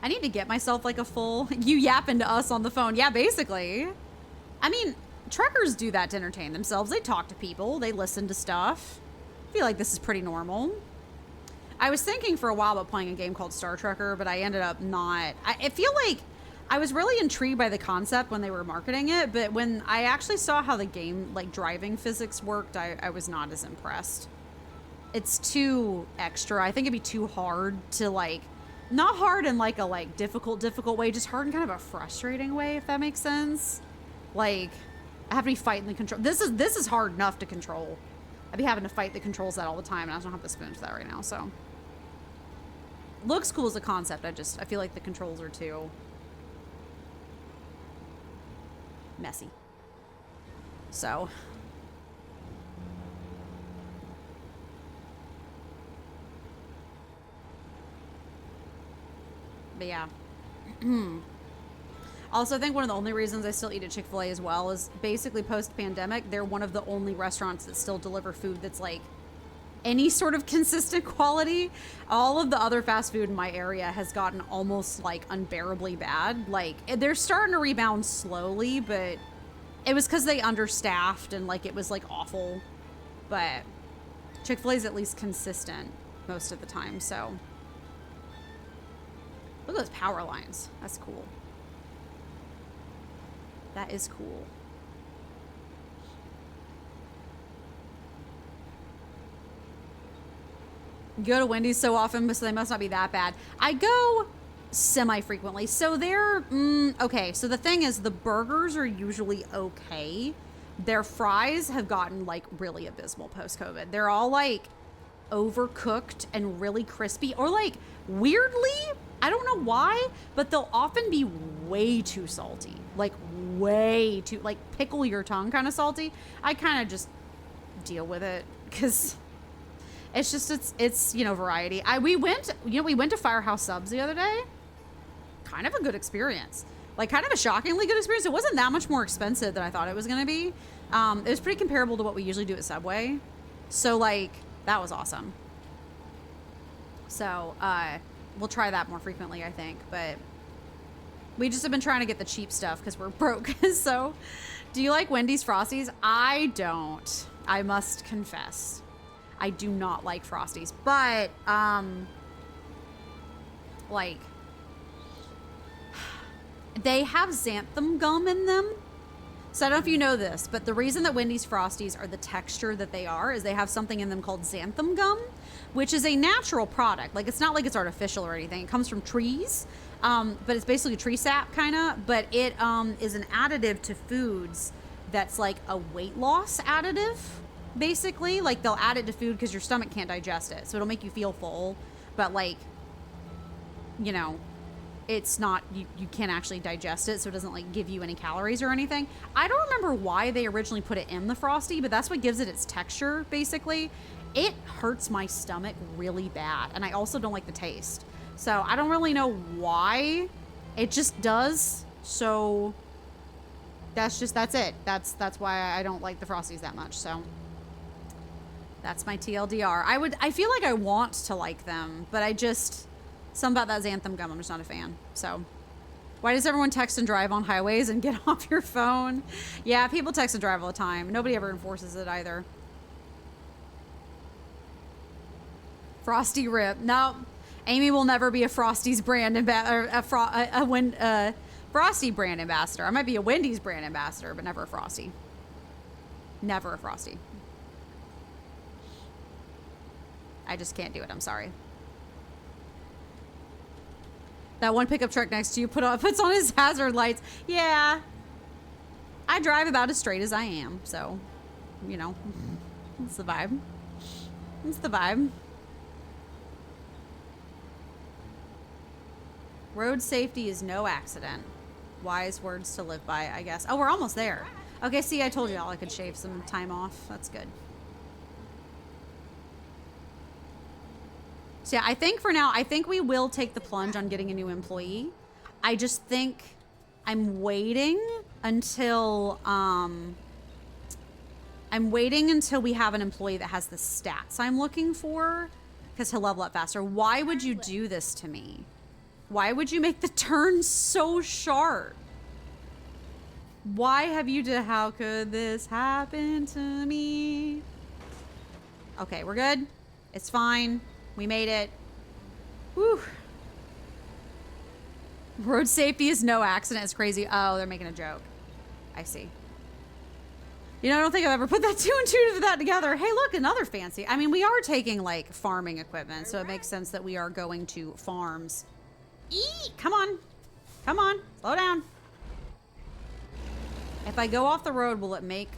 I need to get myself like a full, you yapping to us on the phone. Yeah, basically. I mean, truckers do that to entertain themselves. They talk to people. They listen to stuff. I feel like this is pretty normal. I was thinking for a while about playing a game called Star Trekker, but I ended up not. I feel like I was really intrigued by the concept when they were marketing it, but when I actually saw how the game, like driving physics worked, I was not as impressed. It's too extra. I think it'd be too hard to like, not hard in like a like difficult way, just hard in kind of a frustrating way, if that makes sense. Like, I have to be fighting the control. This is hard enough to control. I'd be having to fight the controls that all the time, and I don't have the spoon for that right now, so. Looks cool as a concept, I feel like the controls are too messy. So. But yeah. Also, I think one of the only reasons I still eat at Chick-fil-A as well is basically post-pandemic, they're one of the only restaurants that still deliver food that's like any sort of consistent quality. All of the other fast food in my area has gotten almost like unbearably bad. Like they're starting to rebound slowly, but it was because they understaffed and like it was like awful. But Chick-fil-A is at least consistent most of the time. So look at those power lines. That's cool. That is cool. You go to Wendy's so often, so they must not be that bad. I go semi-frequently. So they're, okay, so the thing is the burgers are usually okay, their fries have gotten like really abysmal post-COVID. They're all like overcooked and really crispy, or like weirdly, I don't know why, but they'll often be way too salty, like way too, like pickle your tongue kind of salty. I kind of just deal with it because it's just, it's, you know, variety. We went to Firehouse Subs the other day. Kind of a good experience. Like kind of a shockingly good experience. It wasn't that much more expensive than I thought it was going to be. It was pretty comparable to what we usually do at Subway. So like, that was awesome. So, we'll try that more frequently, I think, but we just have been trying to get the cheap stuff because we're broke. So, do you like Wendy's Frosties? I don't. I must confess. I do not like Frosties, but, like, they have xanthan gum in them. So I don't know if you know this, but the reason that Wendy's Frosties are the texture that they are is they have something in them called xanthan gum, which is a natural product. Like, it's not like it's artificial or anything. It comes from trees, but it's basically tree sap kind of, but it is an additive to foods that's like a weight loss additive, basically. Like, they'll add it to food because your stomach can't digest it. So it'll make you feel full, but like, you know, it's not, you can't actually digest it, so it doesn't like give you any calories or anything. I don't remember why they originally put it in the Frosty, but that's what gives it its texture, basically. It hurts my stomach really bad, and I also don't like the taste. So I don't really know why. It just does. So that's it. That's why I don't like the Frosties that much. So that's my TLDR. I feel like I want to like them, but I just, something about that xanthan gum, I'm just not a fan. So why does everyone text and drive on highways and get off your phone? Yeah, people text and drive all the time. Nobody ever enforces it either. Frosty rip. No, Amy will never be a Frosty's brand ambassador, Frosty brand ambassador. I might be a Wendy's brand ambassador, but never a Frosty. Never a Frosty. I just can't do it. I'm sorry. That one pickup truck next to you puts on his hazard lights. Yeah. I drive about as straight as I am, so, you know, it's the vibe. It's the vibe. Road safety is no accident. Wise words to live by, I guess. Oh, we're almost there. Okay, see, I told you all I could shave some time off. That's good. So yeah, I think for now, I think we will take the plunge on getting a new employee. I just think I'm waiting until we have an employee that has the stats I'm looking for, because he'll level up faster. Why would you do this to me? Why would you make the turn so sharp? Why have you done? How could this happen to me? Okay, we're good. It's fine. We made it. Whew. Road safety is no accident. It's crazy. Oh, they're making a joke. I see. You know, I don't think I've ever put that two and two of that together. Hey, look, another fancy. I mean, we are taking like farming equipment, so it makes sense that we are going to farms. Eee! Come on. Come on. Slow down. If I go off the road, will it make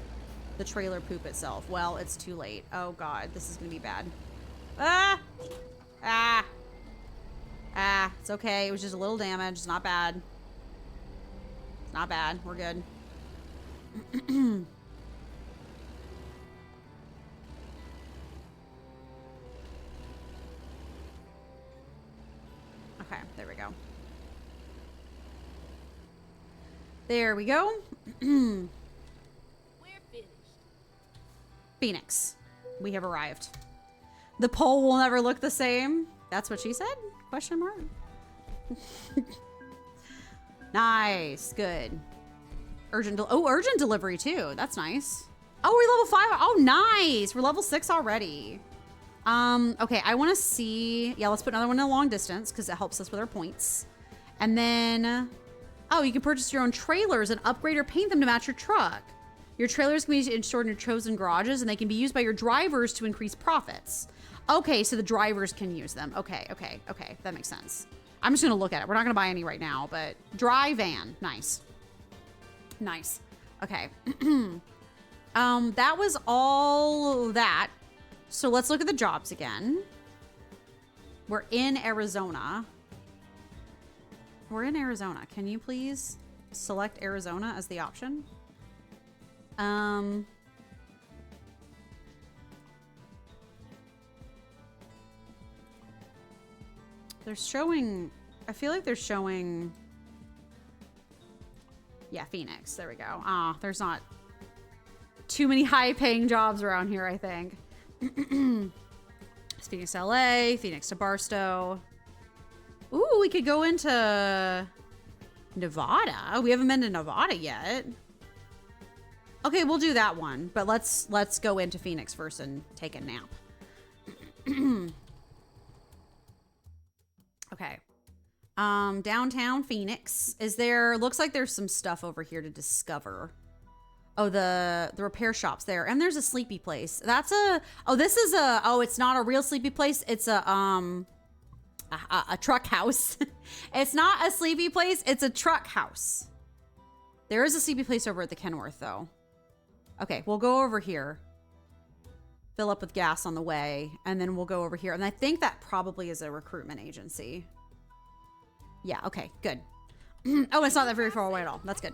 the trailer poop itself? Well, it's too late. Oh, God. This is going to be bad. Ah! Ah! Ah, it's okay. It was just a little damage. It's not bad. It's not bad. We're good. Okay, there we go. There we go. We're finished. Phoenix. We have arrived. The pole will never look the same. That's what she said? Question mark. Nice. Good. Urgent delivery too. That's nice. Oh, we're level 5. Oh, nice. We're level 6 already. Okay, I want to see. Yeah, let's put another one in a long distance because it helps us with our points. And then, oh, you can purchase your own trailers and upgrade or paint them to match your truck. Your trailers can be stored in your chosen garages, and they can be used by your drivers to increase profits. Okay, so the drivers can use them. Okay. That makes sense. I'm just going to look at it. We're not going to buy any right now, but dry van. Nice. Nice. Okay. That was all that. So let's look at the jobs again. We're in Arizona. We're in Arizona. Can you please select Arizona as the option? They're showing, I feel like they're showing, yeah, Phoenix. There we go. There's not too many high paying jobs around here, I think. It's Phoenix, LA, Phoenix to Barstow. Ooh, we could go into Nevada. We haven't been to Nevada yet. Okay, we'll do that one, but let's go into Phoenix first and take a nap. Okay. Downtown Phoenix. Looks like there's some stuff over here to discover. Oh, the repair shop's there. And there's a sleepy place. It's not a real sleepy place. It's a truck house. It's not a sleepy place. It's a truck house. There is a sleepy place over at the Kenworth, though. Okay, we'll go over here. Fill up with gas on the way, and then we'll go over here. And I think that probably is a recruitment agency. Yeah, okay, good. Oh, it's not that very far away at all. That's good.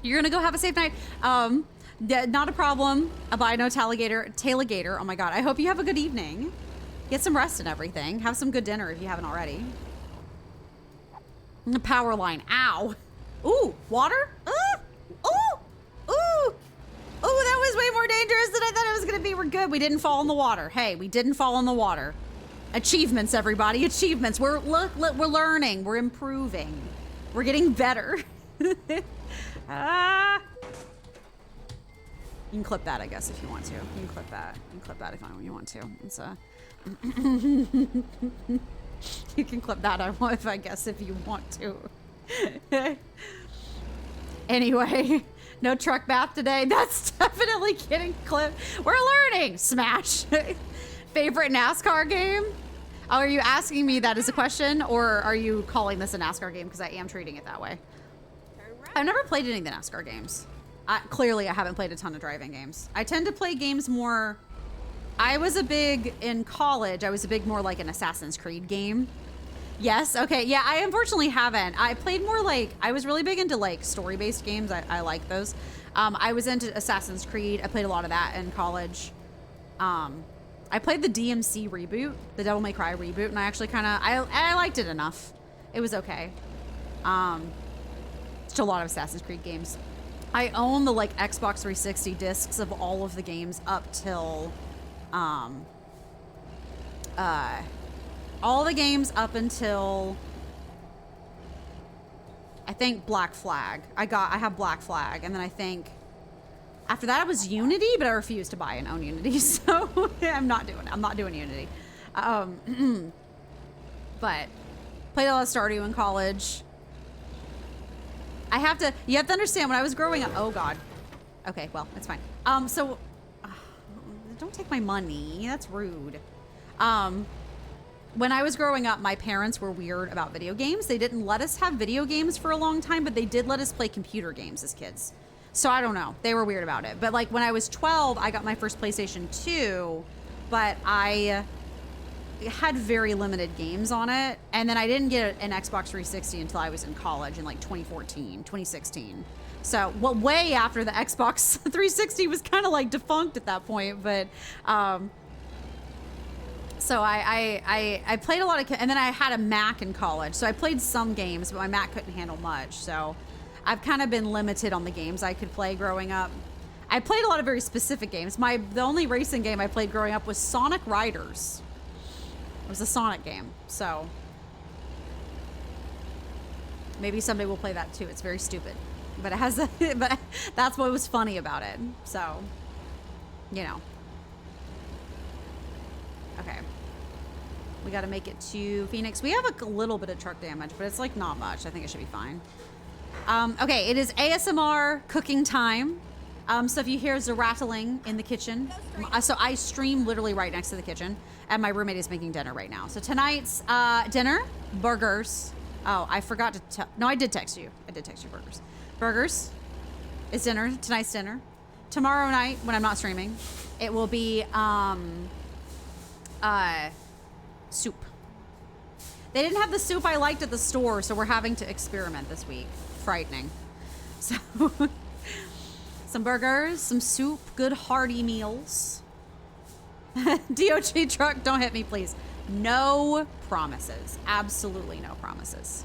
You're gonna go have a safe night. Not a problem. Albino Taligator. Oh my god, I hope you have a good evening. Get some rest and everything. Have some good dinner if you haven't already. The power line. Ow. Ooh, water? Ooh, that was way more dangerous than I thought it was gonna be. We're good. We didn't fall in the water. Hey, we didn't fall in the water. Achievements, everybody. Achievements. We're learning. We're improving. We're getting better. You can clip that, I guess, if you want to. You can clip that. You can clip that if you want to. It's you can clip that, I guess, if you want to. Anyway, no truck bath today. That's definitely getting clipped. We're learning. Smash. Favorite NASCAR game? Oh, are you asking me that as a question, or are you calling this a NASCAR game? Because I am treating it that way. I've never played any of the NASCAR games. Clearly, I haven't played a ton of driving games. I tend to play games more... in college, I was a big more like an Assassin's Creed game. Yes, okay, yeah, I unfortunately haven't. I played more like... I was really big into like story-based games. I like those. I was into Assassin's Creed. I played a lot of that in college. I played the DMC reboot, the Devil May Cry reboot, and I actually kind of... I liked it enough. It was okay. Still a lot of Assassin's Creed games. I own the like Xbox 360 discs of all of the games up till all the games up until I think Black Flag. I have Black Flag, and then I think after that it was Unity, but I refused to buy and own Unity, so I'm not doing Unity. But played a lot of Stardew in college. You have to understand, when I was growing up, oh God. Okay, well, it's fine. Don't take my money. That's rude. When I was growing up, my parents were weird about video games. They didn't let us have video games for a long time, but they did let us play computer games as kids. So I don't know. They were weird about it. But like when I was 12, I got my first PlayStation 2, but I had very limited games on it. And then I didn't get an Xbox 360 until I was in college in like 2016. So, well, way after the Xbox 360 was kind of like defunct at that point. But, so I played a lot of, and then I had a Mac in college. So I played some games, but my Mac couldn't handle much. So I've kind of been limited on the games I could play growing up. I played a lot of very specific games. The only racing game I played growing up was Sonic Riders. It was a Sonic game, so maybe someday we'll play that too. It's very stupid, but but that's what was funny about it. So, you know. Okay, we got to make it to Phoenix. We have a little bit of truck damage, but it's like not much. I think it should be fine. Okay, it is ASMR cooking time. So if you hear the rattling in the kitchen, so I stream literally right next to the kitchen, and my roommate is making dinner right now. So tonight's dinner, burgers. Oh, I forgot to no, I did text you. I did text you burgers. Burgers is dinner, tonight's dinner. tomorrow night when I'm not streaming, it will be soup. They didn't have the soup I liked at the store, so we're having to experiment this week. Frightening. So some burgers, some soup, good hearty meals. DOG truck, don't hit me, please. No promises. Absolutely no promises.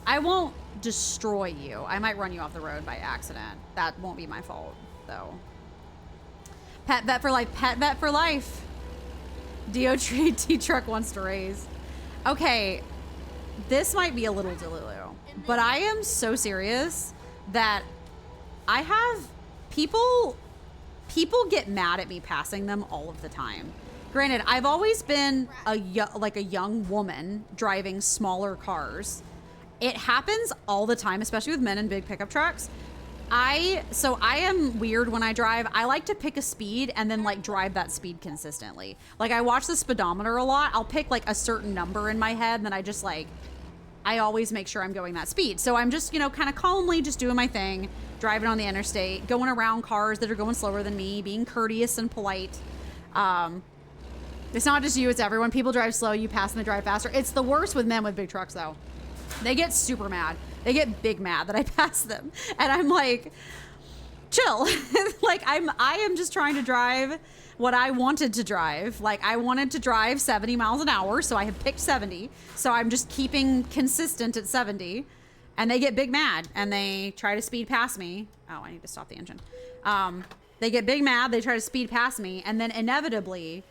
I won't destroy you. I might run you off the road by accident. That won't be my fault, though. Pet vet for life. Pet vet for life. DOT truck wants to raise. Okay, this might be a little delulu, but I am so serious that I have people get mad at me passing them all of the time. Granted, I've always been a young woman driving smaller cars. It happens all the time, especially with men in big pickup trucks. I am weird when I drive. I like to pick a speed and then like drive that speed consistently. Like I watch the speedometer a lot. I'll pick like a certain number in my head and then I just like, I always make sure I'm going that speed. So I'm just, you know, kind of calmly just doing my thing, driving on the interstate, going around cars that are going slower than me, being courteous and polite. It's not just you, it's everyone. People drive slow, you pass them, they drive faster. It's the worst with men with big trucks though. They get super mad. They get big mad that I pass them. And I'm like, chill. Like I am just trying to drive what I wanted to drive. Like I wanted to drive 70 miles an hour. So I have picked 70. So I'm just keeping consistent at 70 and they get big mad and they try to speed past me. Oh, I need to stop the engine. They get big mad. They try to speed past me. And then inevitably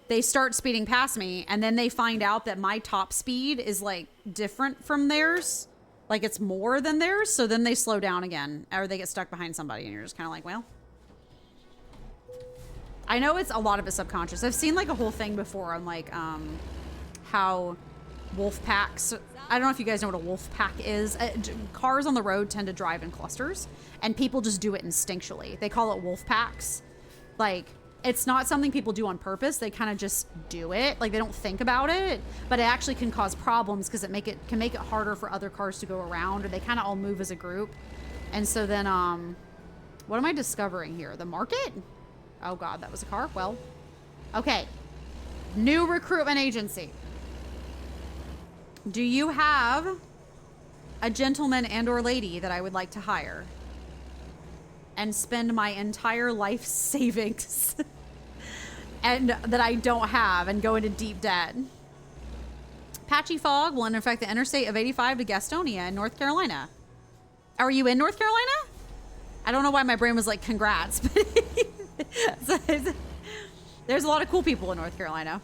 they start speeding past me and then they find out that my top speed is like different from theirs. Like it's more than theirs. So then they slow down again or they get stuck behind somebody and you're just kind of like, well, I know it's a lot of it subconscious. I've seen like a whole thing before on like how wolf packs. I don't know if you guys know what a wolf pack is. Cars on the road tend to drive in clusters and people just do it instinctually. They call it wolf packs. Like it's not something people do on purpose. They kind of just do it. Like they don't think about it, but it actually can cause problems because can make it harder for other cars to go around or they kind of all move as a group. And so then, what am I discovering here? The market? Oh God, that was a car. Well, okay. New recruitment agency. Do you have a gentleman and or lady that I would like to hire and spend my entire life savings and that I don't have and go into deep debt? Patchy fog will affect the interstate of 85 to Gastonia in North Carolina. Are you in North Carolina? I don't know why my brain was like, congrats. But there's a lot of cool people in North Carolina.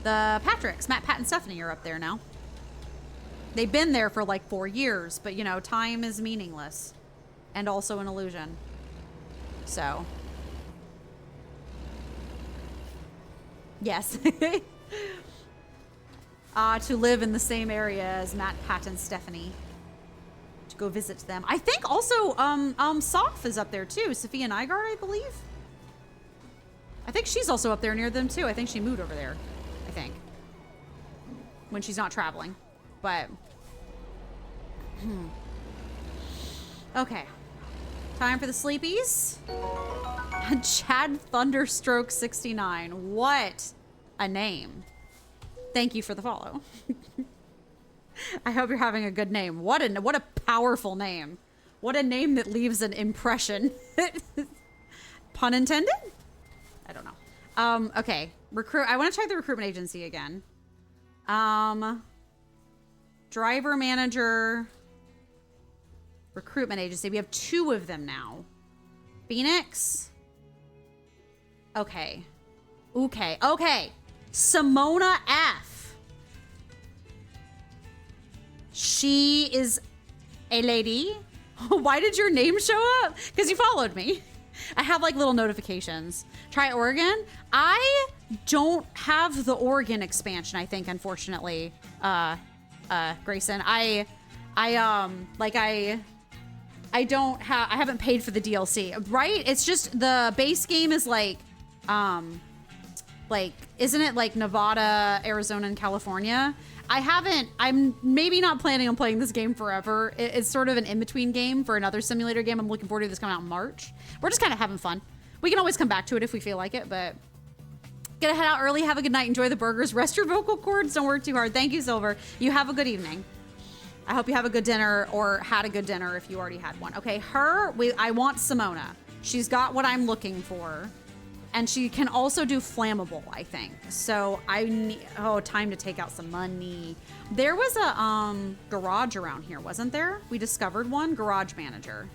The Patricks, Matt, Pat, and Stephanie are up there now. They've been there for like 4 years, but you know, time is meaningless and also an illusion. So, yes. To live in the same area as Matt, Pat, and Stephanie. To go visit them. I think also, Soph is up there too. Sophia Nygaard, I believe. I think she's also up there near them too. I think she moved over there. I think. When she's not traveling. But okay, time for the sleepies. Chad Thunderstroke 69. What a name. Thank you for the follow. I hope you're having a good name. What a powerful name. What a name that leaves an impression. Pun intended? I don't know. Okay, I want to check the recruitment agency again. Driver manager, recruitment agency. We have 2 of them now. Phoenix. Okay. Simona F. She is a lady. Why did your name show up? Because you followed me. I have like little notifications. Try Oregon. I don't have the Oregon expansion, I think, unfortunately. Grayson. I haven't paid for the DLC, right? It's just the base game is like, Like, isn't it like Nevada, Arizona, and California? I'm maybe not planning on playing this game forever. It's sort of an in-between game for another simulator game I'm looking forward to that's coming out in March. We're just kind of having fun. We can always come back to it if we feel like it, but gonna head out early. Have a good night. Enjoy the burgers. Rest your vocal cords. Don't work too hard. Thank you, Silver. You have a good evening. I hope you have a good dinner or had a good dinner if you already had one. Okay, I want Simona. She's got what I'm looking for. And she can also do flammable, I think. So I need, time to take out some money. There was a garage around here, wasn't there? We discovered one, garage manager.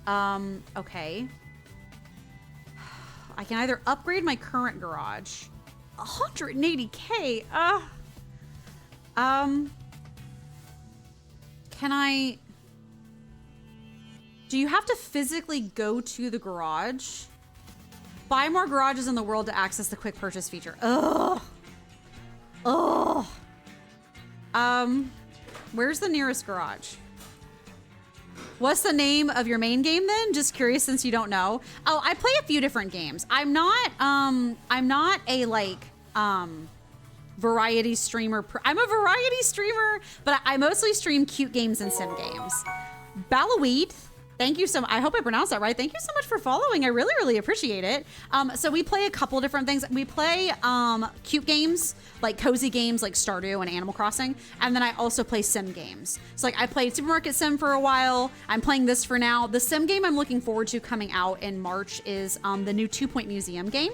Okay. I can either upgrade my current garage. 180K. Can I? Do you have to physically go to the garage? Buy more garages in the world to access the quick purchase feature. Ugh. Where's the nearest garage? What's the name of your main game then? Just curious since you don't know. Oh, I play a few different games. I'm not a like variety streamer. I'm a variety streamer, but I mostly stream cute games and sim games. Balaweed, thank you so much. I hope I pronounced that right. Thank you so much for following. I really, really appreciate it. So we play a couple different things. We play cute games, like cozy games like Stardew and Animal Crossing. And then I also play sim games. So like I played Supermarket Sim for a while. I'm playing this for now. The sim game I'm looking forward to coming out in March is the new 2 Point Museum game.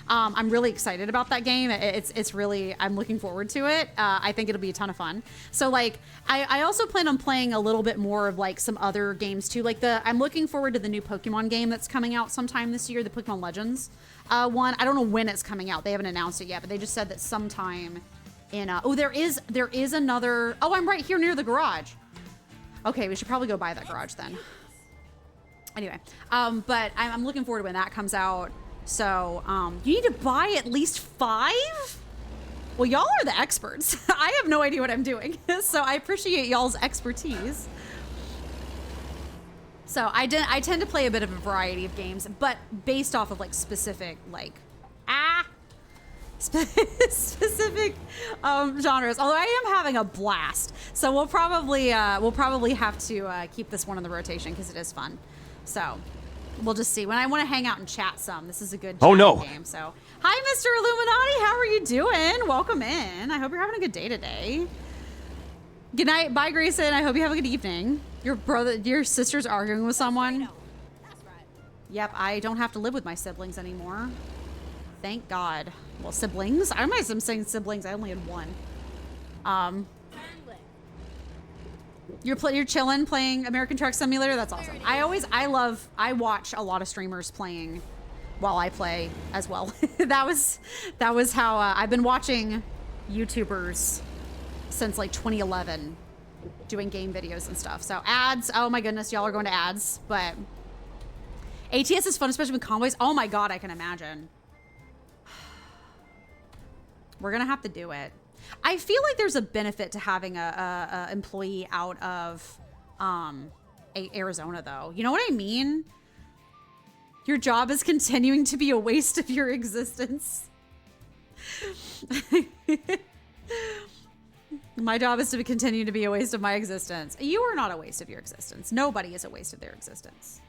I'm really excited about that game. It's really, I'm looking forward to it. I think it'll be a ton of fun. So like, I also plan on playing a little bit more of like some other games too. Like I'm looking forward to the new Pokemon game that's coming out sometime this year, the Pokemon Legends one. I don't know when it's coming out. They haven't announced it yet, but they just said that sometime in, there is another, I'm right here near the garage. Okay, we should probably go buy that garage then. Anyway, but I'm looking forward to when that comes out. So, you need to buy at least 5? Well, y'all are the experts. I have no idea what I'm doing. So I appreciate y'all's expertise. So I tend to play a bit of a variety of games, but based off of like specific, like, specific genres. Although I am having a blast. So we'll probably have to keep this one in the rotation because it is fun. So we'll just see. When I want to hang out and chat some, this is a good game. So, hi, Mr. Illuminati. How are you doing? Welcome in. I hope you're having a good day today. Good night. Bye, Grayson. I hope you have a good evening. Your sister's arguing with someone. That's right. Yep, I don't have to live with my siblings anymore. Thank God. Well, siblings? I might have saying siblings. I only had one. Turn left. You're chilling playing American Truck Simulator? That's awesome. I watch a lot of streamers playing while I play as well. that was how I've been watching YouTubers since like 2011 doing game videos and stuff. So ads, oh my goodness, y'all are going to ads, but ATS is fun, especially with convoys. Oh my God, I can imagine. We're gonna have to do it. I feel like there's a benefit to having a employee out of Arizona, though. You know what I mean? Your job is continuing to be a waste of your existence. My job is to continue to be a waste of my existence. You are not a waste of your existence. Nobody is a waste of their existence.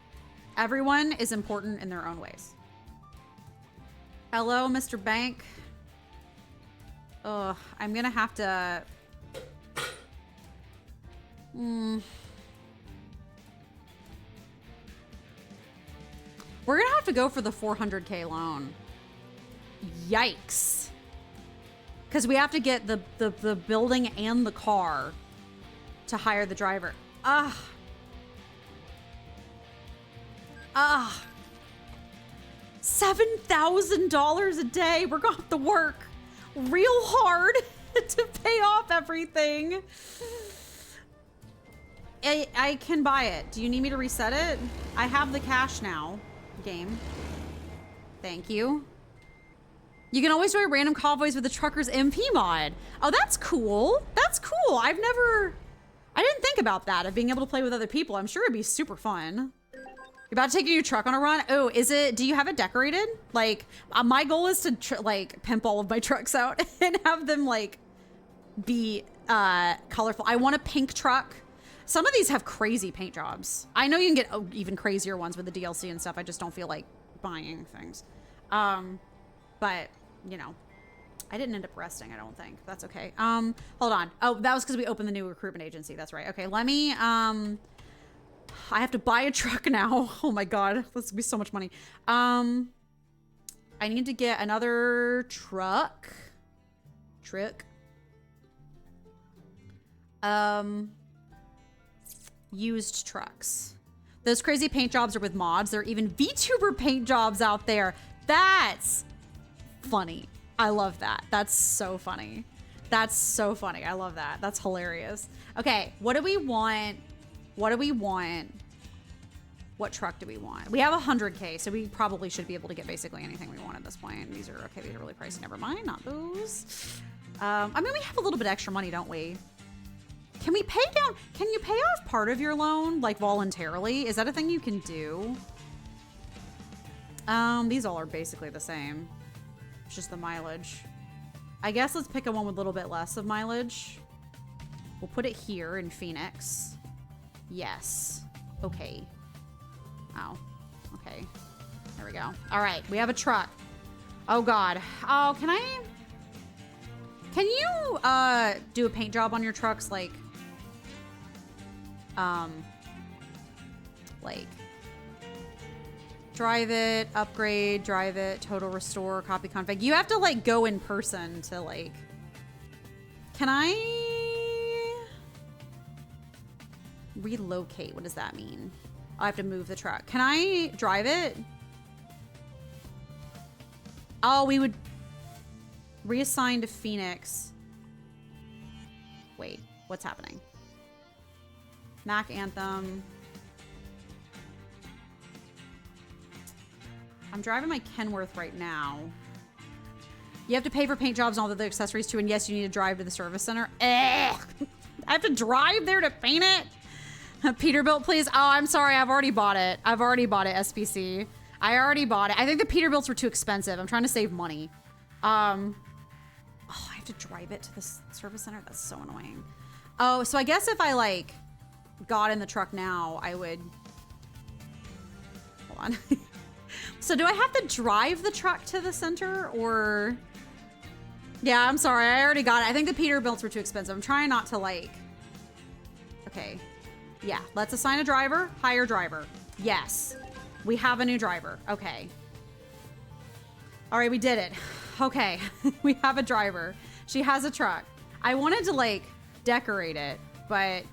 Everyone is important in their own ways. Hello, Mr. Bank. Ugh, I'm gonna have to... We're gonna have to go for the 400K loan. Yikes. Because we have to get the building and the car to hire the driver. $7,000 a day. We're gonna have to work real hard to pay off everything. I can buy it. Do you need me to reset it? I have the cash now. Game. Thank you. You can always join random convoys with the truckers MP mod. Oh, that's cool. That's cool. I didn't think about that, of being able to play with other people. I'm sure it'd be super fun. You're about to take your new truck on a run? Oh, is it, do you have it decorated? Like, my goal is to, like, pimp all of my trucks out and have them, like, be colorful. I want a pink truck. Some of these have crazy paint jobs. I know you can get even crazier ones with the DLC and stuff. I just don't feel like buying things. But, you know, I didn't end up resting, I don't think. That's okay. Hold on. Oh, that was because we opened the new recruitment agency. That's right. Okay, let me, I have to buy a truck now. Oh my God, that's gonna be so much money. I need to get another truck. Used trucks. Those crazy paint jobs are with mods. There are even VTuber paint jobs out there. That's funny. I love that. That's so funny. That's so funny. I love that. That's hilarious. Okay, what do we want? What do we want? What truck do we want? We have 100K, so we probably should be able to get basically anything we want at this point. These are okay. These are really pricey. Never mind. Not those. I mean, we have a little bit extra money, don't we? Can we pay down? Can you pay off part of your loan, like voluntarily? Is that a thing you can do? These all are basically the same. It's just the mileage. I guess let's pick a one with a little bit less of mileage. We'll put it here in Phoenix. Yes. Okay. Oh, okay. There we go. All right, we have a truck. Oh God. Oh, can you do a paint job on your trucks like drive it, upgrade, drive it, total restore, copy config. You have to like go in person to like, can I relocate? What does that mean? I have to move the truck. Can I drive it? Oh, we would reassign to Phoenix. Wait, what's happening? Mac Anthem. I'm driving my Kenworth right now. You have to pay for paint jobs and all the other accessories too, and yes, you need to drive to the service center. I have to drive there to paint it? Peterbilt, please. Oh, I'm sorry. I've already bought it. I've already bought it, SPC. I already bought it. I think the Peterbilts were too expensive. I'm trying to save money. Oh, I have to drive it to the service center? That's so annoying. Oh, so I guess if I, like, got in the truck now, I would... Hold on. So do I have to drive the truck to the center, or... Yeah, I'm sorry. I already got it. I think the Peterbilts were too expensive. I'm trying not to, like... Okay. Yeah, let's assign a driver. Hire driver. Yes. We have a new driver. Okay. All right, we did it. Okay, we have a driver. She has a truck. I wanted to like decorate it, but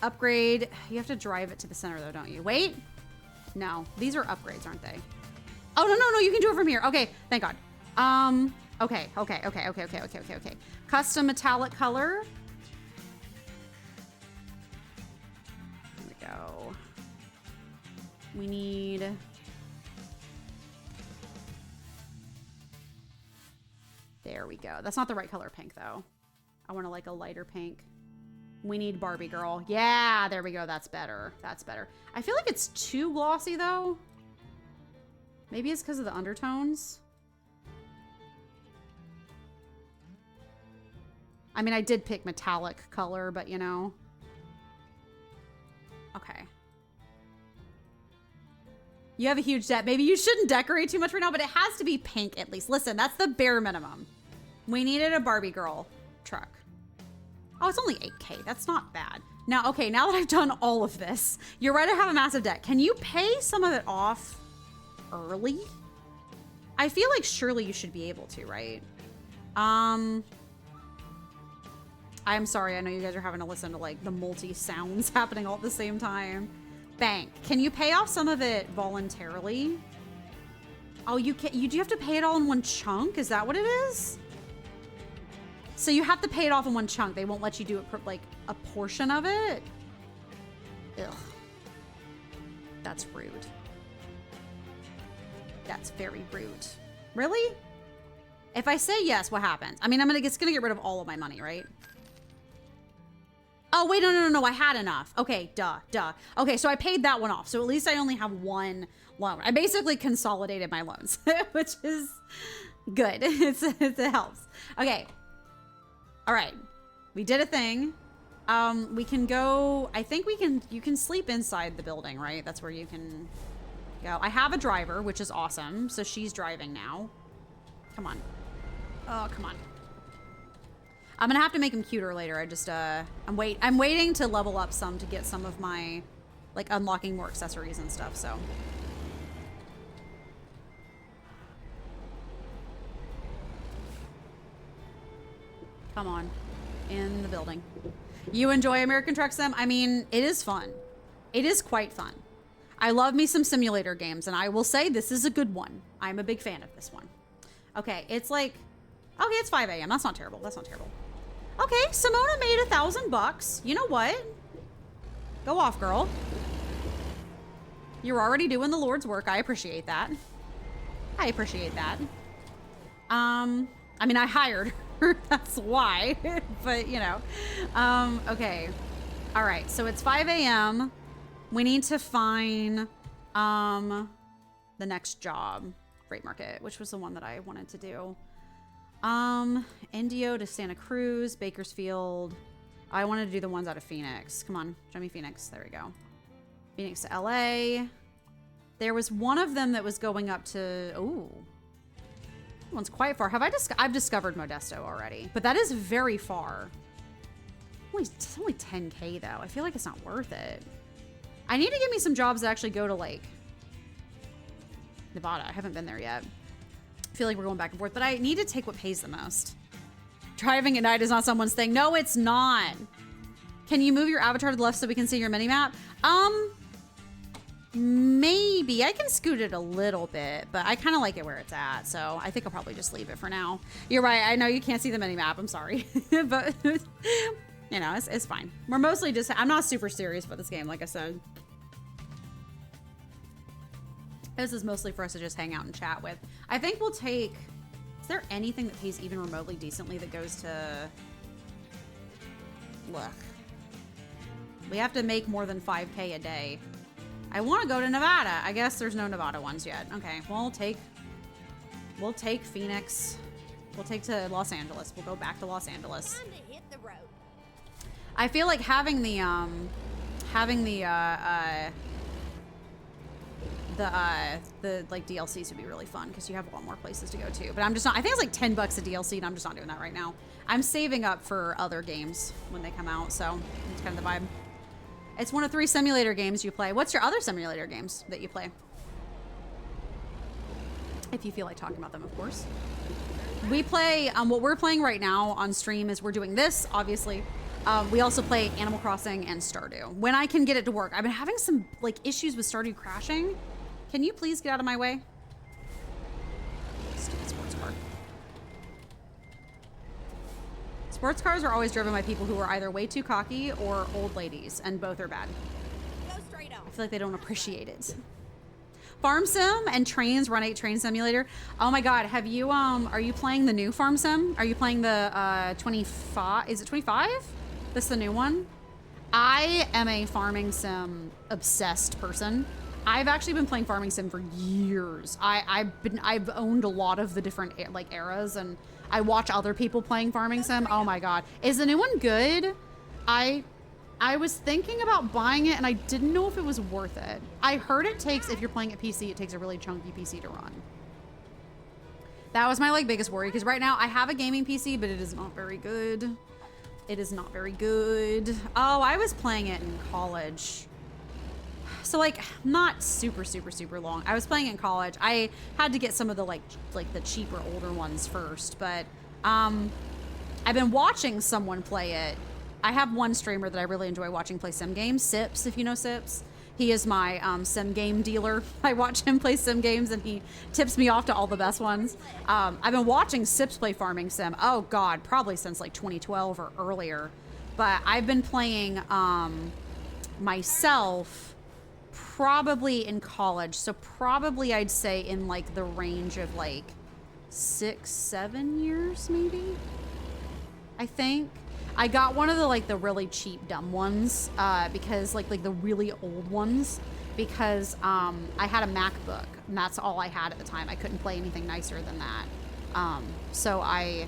upgrade. You have to drive it to the center though, don't you? Wait. No, these are upgrades, aren't they? Oh, no. You can do it from here. Okay, thank God. Okay. Custom metallic color. There we go. We need... There we go. That's not the right color pink, though. I want to like a lighter pink. We need Barbie girl. Yeah, there we go. That's better. That's better. I feel like it's too glossy, though. Maybe it's because of the undertones. I mean, I did pick metallic color, but you know. Okay. You have a huge debt. Maybe you shouldn't decorate too much right now, but it has to be pink at least. Listen, that's the bare minimum. We needed a Barbie girl truck. Oh, it's only 8K. That's not bad. Now, okay, now that I've done all of this, you're right, I have a massive debt. Can you pay some of it off early? I feel like surely you should be able to, right? I'm sorry. I know you guys are having to listen to like the multi sounds happening all at the same time. Bank. Can you pay off some of it voluntarily? Oh, you can't. You do have to pay it all in one chunk? Is that what it is? So you have to pay it off in one chunk. They won't let you do it for like a portion of it. Ugh. That's rude. That's very rude. Really? If I say yes, what happens? I mean, it's gonna get rid of all of my money, right? Oh, wait, no. I had enough. Okay, duh. Okay, so I paid that one off. So at least I only have one loan. I basically consolidated my loans, which is good. It helps. Okay. All right. We did a thing. We can go, I think you can sleep inside the building, right? That's where you can go. I have a driver, which is awesome. So she's driving now. Come on. Oh, come on. I'm gonna have to make him cuter later. I'm waiting to level up some to get some of my, like, unlocking more accessories and stuff, so. Come on. In the building. You enjoy American Truck Sim? I mean, it is fun. It is quite fun. I love me some simulator games, and I will say this is a good one. I'm a big fan of this one. Okay, it's like, okay, it's 5 a.m. That's not terrible. That's not terrible. Okay, Simona made $1,000. You know what? Go off, girl. You're already doing the Lord's work. I appreciate that. I appreciate that. I mean, I hired her. That's why. But, you know. Okay. All right. So it's 5 a.m. We need to find the next job. Freight market, which was the one that I wanted to do. Indio to Santa Cruz, Bakersfield. I wanted to do the ones out of Phoenix. Come on, show me Phoenix. There we go. Phoenix to LA. There was one of them that was going up to, ooh. That one's quite far. I've discovered Modesto already, but that is very far. It's only 10K though. I feel like it's not worth it. I need to give me some jobs that actually go to like Nevada. I haven't been there yet. I feel like we're going back and forth, but I need to take what pays the most. Driving at night is not someone's thing. No, it's not. Can you move your avatar to the left so we can see your mini map? Maybe. I can scoot it a little bit, but I kind of like it where it's at, so I think I'll probably just leave it for now. You're right. I know you can't see the mini map. I'm sorry. But, you know, it's fine. We're mostly just, I'm not super serious about this game, like I said. This is mostly for us to just hang out and chat with. I think we'll take... Is there anything that pays even remotely decently that goes to... Look. We have to make more than 5K a day. I want to go to Nevada. I guess there's no Nevada ones yet. Okay, well, we'll take Phoenix. We'll take to Los Angeles. We'll go back to Los Angeles. Time to hit the road. I feel like having the like DLCs would be really fun because you have a lot more places to go to. But I'm just not, I think it's like $10 a DLC and I'm just not doing that right now. I'm saving up for other games when they come out, so it's kind of the vibe. It's one of 3 simulator games you play. What's your other simulator games that you play? If you feel like talking about them, of course. We play, what we're playing right now on stream is we're doing this, obviously. We also play Animal Crossing and Stardew. When I can get it to work. I've been having some like issues with Stardew crashing. Can you please get out of my way? Stupid sports car. Sports cars are always driven by people who are either way too cocky or old ladies, and both are bad. Go straight on. I feel like they don't appreciate it. Farm Sim and Trains, Run 8 Train Simulator. Oh my God, have you, are you playing the new Farm Sim? Are you playing the 25? Is it 25? This is the new one? I am a farming sim obsessed person. I've actually been playing farming sim for years. I've owned a lot of the different like eras, and I watch other people playing farming sim. Oh my God. Is the new one good? I was thinking about buying it and I didn't know if it was worth it. I heard it takes, if you're playing at PC, it takes a really chunky PC to run. That was my like biggest worry, because right now I have a gaming PC, but it is not very good. It is not very good. Oh, I was playing it in college. So like not super long. I was playing in college. I had to get some of the like the cheaper older ones first, but I've been watching someone play it. I have one streamer that I really enjoy watching play sim games, Sips, if you know Sips. He is my sim game dealer. I watch him play sim games and he tips me off to all the best ones. I've been watching Sips play farming sim, oh God, probably since like 2012 or earlier. But I've been playing myself probably in college. So probably I'd say in like the range of like 6-7 years maybe, I think. I got one of the like the really cheap dumb ones because like the really old ones because I had a MacBook and that's all I had at the time. I couldn't play anything nicer than that. So I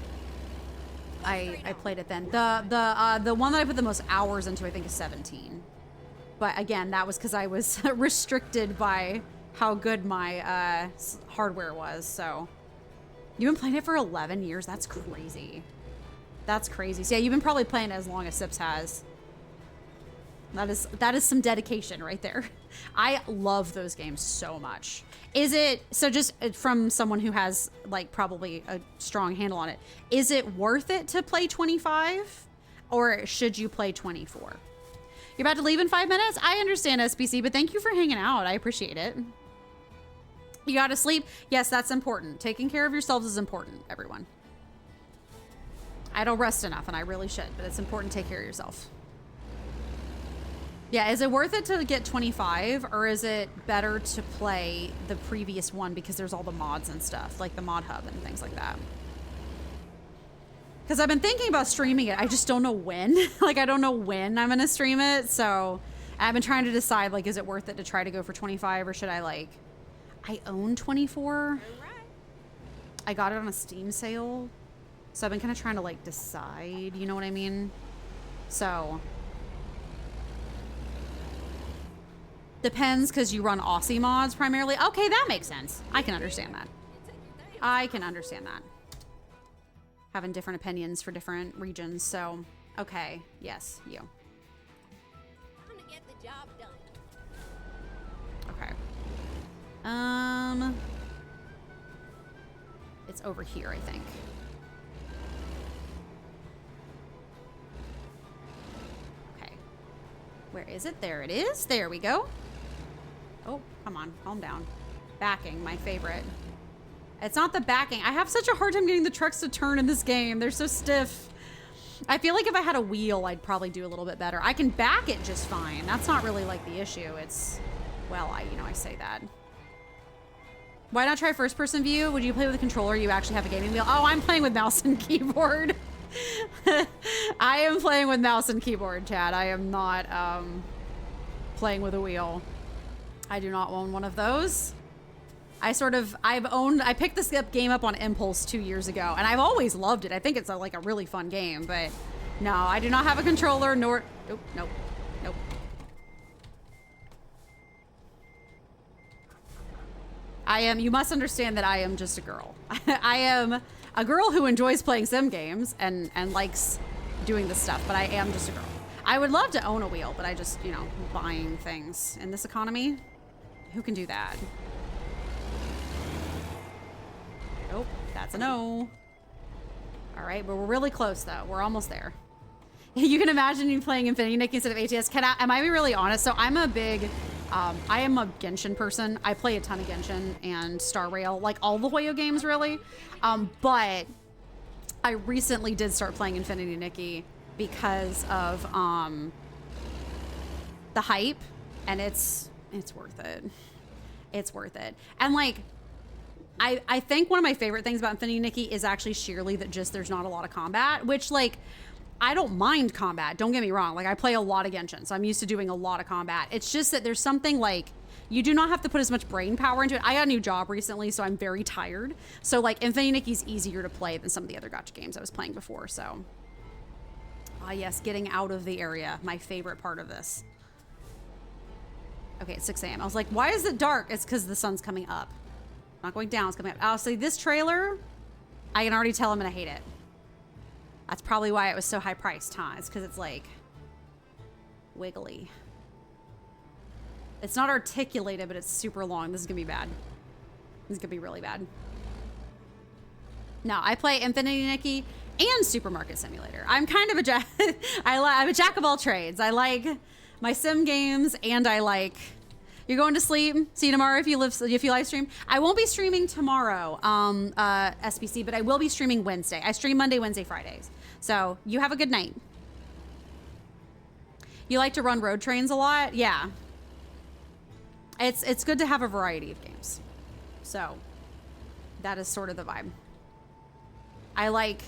played it then. The one that I put the most hours into I think is 17. But again, that was because I was restricted by how good my hardware was. So you've been playing it for 11 years. That's crazy. That's crazy. So yeah, you've been probably playing it as long as Sips has. That is some dedication right there. I love those games so much. Is it, so just from someone who has like probably a strong handle on it, is it worth it to play 25 or should you play 24? You're about to leave in 5 minutes? I understand, SBC, but thank you for hanging out. I appreciate it. You gotta sleep? Yes, that's important. Taking care of yourselves is important, everyone. I don't rest enough, and I really should, but it's important to take care of yourself. Yeah, is it worth it to get 25, or is it better to play the previous one because there's all the mods and stuff, like the mod hub and things like that? Because I've been thinking about streaming it. I just don't know when. Like, I don't know when I'm going to stream it. So I've been trying to decide, like, is it worth it to try to go for 25 or should I, like, I own 24. I got it on a Steam sale. So I've been kind of trying to, like, decide. You know what I mean? So depends because you run Aussie mods primarily. Okay, that makes sense. I can understand that. I can understand that. Having different opinions for different regions, so okay, yes, you. I'm gonna get the job Okay. done. It's over here, I think. Okay. Where is it? There it is. There we go. Oh, come on, calm down. Backing, my favorite. It's not the backing. I have such a hard time getting the trucks to turn in this game. They're so stiff. I feel like if I had a wheel, I'd probably do a little bit better. I can back it just fine. That's not really like the issue. It's, well, I say that. Why not try first person view? Would you play with a controller? You actually have a gaming wheel? Oh, I'm playing with mouse and keyboard. I am playing with mouse and keyboard, Chad. I am not playing with a wheel. I do not own one of those. I picked this game up on Impulse 2 years ago, and I've always loved it. I think it's like a really fun game, but no, I do not have a controller, nor, nope, nope, nope. You must understand that I am just a girl. I am a girl who enjoys playing sim games and likes doing this stuff, but I am just a girl. I would love to own a wheel, but I just, you know, buying things in this economy, who can do that? Nope, that's a no. All right, but we're really close though. We're almost there. You can imagine you playing Infinity Nikki instead of ATS. Am I being really honest? So I'm a big, I am a Genshin person. I play a ton of Genshin and Star Rail, like all the Hoyo games really. But I recently did start playing Infinity Nikki because of the hype, and it's worth it. It's worth it. And like, I think one of my favorite things about Infinity Nikki is actually sheerly that just there's not a lot of combat, which like, I don't mind combat, don't get me wrong. Like I play a lot of Genshin, so I'm used to doing a lot of combat. It's just that there's something like, you do not have to put as much brain power into it. I got a new job recently, so I'm very tired. So like Infinity Nikki's easier to play than some of the other gacha games I was playing before, so. Ah yes, getting out of the area, my favorite part of this. Okay, it's 6 a.m. I was like, why is it dark? It's because the sun's coming up. Not going down, it's coming up. Oh, see this trailer, I can already tell I'm gonna hate it. That's probably why it was so high priced, huh? It's because it's like wiggly. It's not articulated, but it's super long. This is gonna be bad. This is gonna be really bad. No, I play Infinity Nikki and Supermarket Simulator. I'm kind of a I'm a jack of all trades. I like my sim games, and I like. You're going to sleep. See you tomorrow if you live stream. I won't be streaming tomorrow, SBC, but I will be streaming Wednesday. I stream Monday, Wednesday, Fridays. So you have a good night. You like to run road trains a lot? Yeah. It's good to have a variety of games. So that is sort of the vibe. I like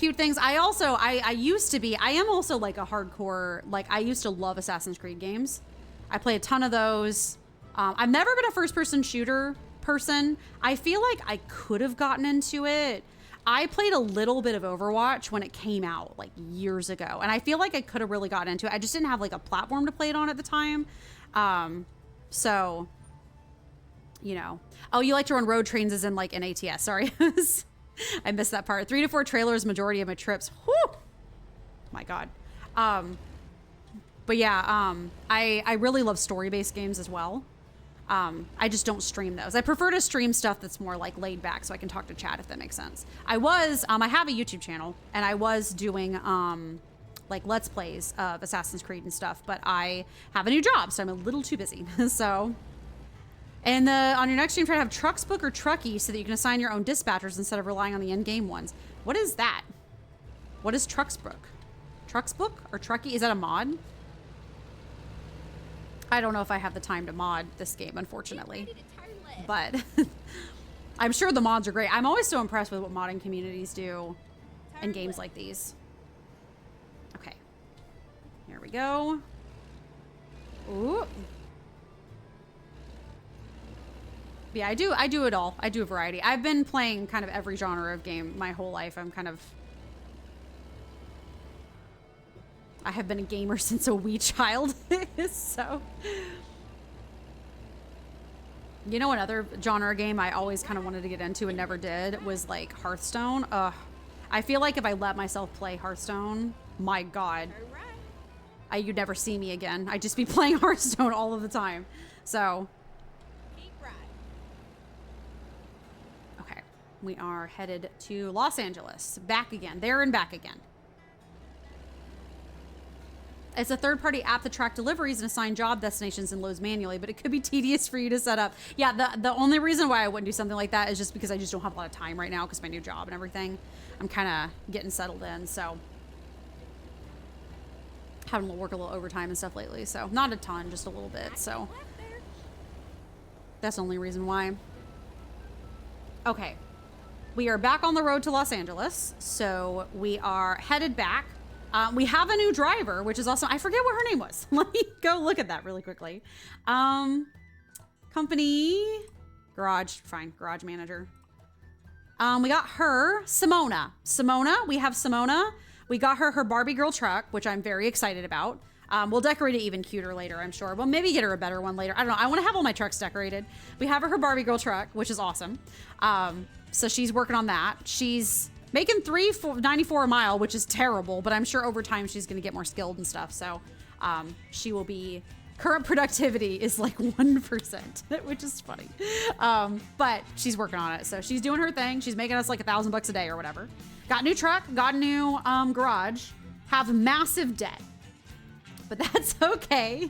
cute things. I used to be, I am also like a hardcore, like I used to love Assassin's Creed games. I play a ton of those. I've never been a first person shooter person. I feel like I could have gotten into it. I played a little bit of Overwatch when it came out like years ago. And I feel like I could have really gotten into it. I just didn't have like a platform to play it on at the time. So, you know. Oh, you like to run road trains as in like an ATS. Sorry. I missed that part. 3 to 4 trailers, majority of my trips. Whew! My God. But yeah, I really love story-based games as well. I just don't stream those. I prefer to stream stuff that's more like laid back so I can talk to chat, if that makes sense. I have a YouTube channel and I was doing, like Let's Plays of Assassin's Creed and stuff, but I have a new job, so I'm a little too busy. So, and on your next stream, try to have Trucks Book or Truckee so that you can assign your own dispatchers instead of relying on the in-game ones. What is that? What is Trucks Book? Trucks Book or Truckee? Is that a mod? I don't know if I have the time to mod this game, unfortunately, but I'm sure the mods are great. I'm always so impressed with what modding communities do in games like these. Okay, here we go. Ooh. Yeah, I do it all. I do a variety. I've been playing kind of every genre of game my whole life. I have been a gamer since a wee child. So, you know, another genre game I always kind of wanted to get into and never did was like Hearthstone. I feel like if I let myself play Hearthstone, my God, you'd never see me again. I'd just be playing Hearthstone all of the time. So, okay, we are headed to Los Angeles. Back again, there and back again. It's a third-party app that track deliveries and assign job destinations and loads manually, but it could be tedious for you to set up. Yeah, the only reason why I wouldn't do something like that is just because I just don't have a lot of time right now because my new job and everything. I'm kind of getting settled in, so having to work a little overtime and stuff lately. So not a ton, just a little bit. So that's the only reason why. Okay, we are back on the road to Los Angeles, so we are headed back. We have a new driver, which is awesome. I forget what her name was. Let me go look at that really quickly. Company, garage manager. We got her, Simona. We have Simona. We got her Barbie girl truck, which I'm very excited about. We'll decorate it even cuter later, I'm sure. We'll maybe get her a better one later. I don't know. I want to have all my trucks decorated. We have her Barbie girl truck, which is awesome. So she's working on that. She's making $3.94 a mile, which is terrible, but I'm sure over time she's going to get more skilled and stuff. So she will be, current productivity is like 1%, which is funny. But she's working on it. So she's doing her thing. She's making us like $1,000 a day or whatever. Got a new truck, got a new garage, have massive debt, but that's okay.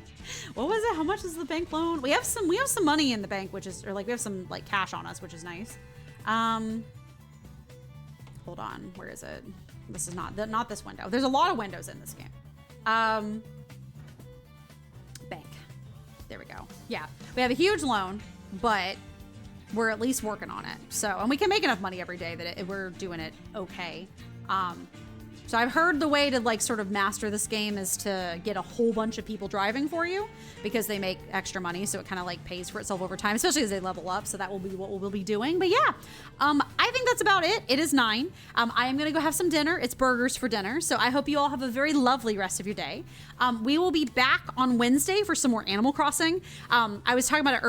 What was it? How much is the bank loan? We have some money in the bank, which is, or like we have some like cash on us, which is nice. Hold on, where is it? This is not this window. There's a lot of windows in this game. Bank. There we go. Yeah, we have a huge loan, but we're at least working on it. So, and we can make enough money every day that we're doing it okay. So I've heard the way to like sort of master this game is to get a whole bunch of people driving for you because they make extra money. So it kind of like pays for itself over time, especially as they level up. So that will be what we'll be doing. But yeah, I think that's about it. It is 9. I am going to go have some dinner. It's burgers for dinner. So I hope you all have a very lovely rest of your day. We will be back on Wednesday for some more Animal Crossing. I was talking about it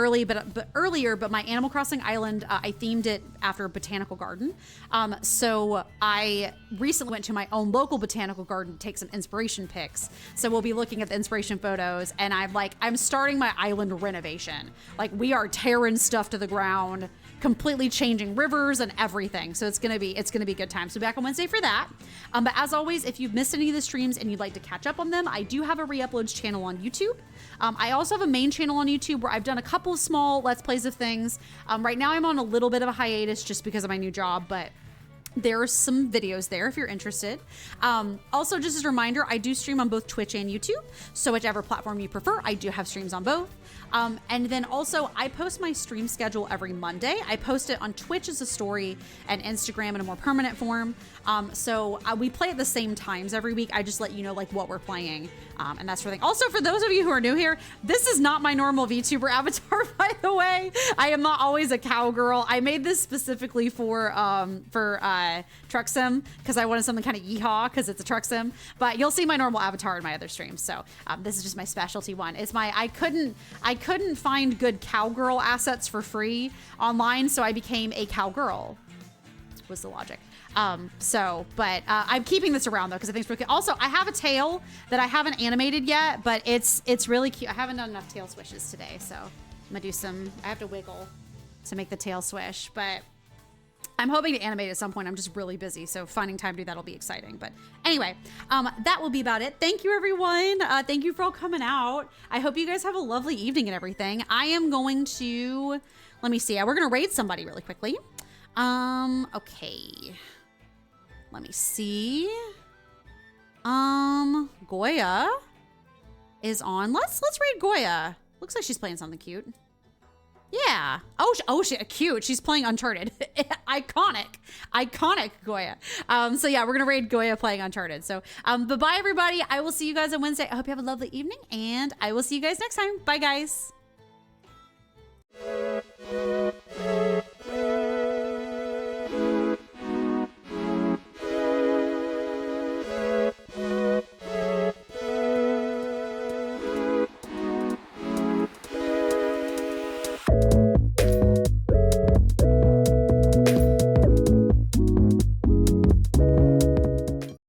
earlier, but my Animal Crossing island, I themed it after a botanical garden. So I recently went to my own local botanical garden to take some inspiration pics. So we'll be looking at the inspiration photos, and I'm starting my island renovation. Like, we are tearing stuff to the ground, completely changing rivers and everything. So it's gonna be a good time. So back on Wednesday for that. But as always, if you've missed any of the streams and you'd like to catch up on them, I do have a re-uploads channel on YouTube. I also have a main channel on YouTube where I've done a couple of small Let's Plays of things. Right now I'm on a little bit of a hiatus just because of my new job, but There are some videos there if you're interested. Also, just as a reminder, I do stream on both Twitch and YouTube. So whichever platform you prefer, I do have streams on both. And then also, I post my stream schedule every Monday. I post it on Twitch as a story and Instagram in a more permanent form. So we play at the same times every week. I just let you know like what we're playing and that sort of thing. Also, for those of you who are new here, this is not my normal VTuber avatar, by the way. I am not always a cowgirl. I made this specifically for truck sim because I wanted something kind of yeehaw because it's a truck sim. But you'll see my normal avatar in my other streams. So this is just my specialty one. It's my I couldn't find good cowgirl assets for free online, so I became a cowgirl. Was the logic. I'm keeping this around though because I think it's really cute. Also, I have a tail that I haven't animated yet, but it's really cute. I haven't done enough tail swishes today, so I'm gonna do some. I have to wiggle to make the tail swish, but I'm hoping to animate at some point. I'm just really busy, so finding time to do that'll be exciting. But anyway, that will be about it. Thank you, everyone. Thank you for all coming out. I hope you guys have a lovely evening and everything. I am going to, let me see. We're gonna raid somebody really quickly. Okay. Let me see. Goya is on. Let's raid Goya. Looks like she's playing something cute. Yeah. Oh, she cute. She's playing Uncharted. Iconic Goya. So yeah, we're gonna raid Goya playing Uncharted. So, but bye everybody. I will see you guys on Wednesday. I hope you have a lovely evening, and I will see you guys next time. Bye, guys.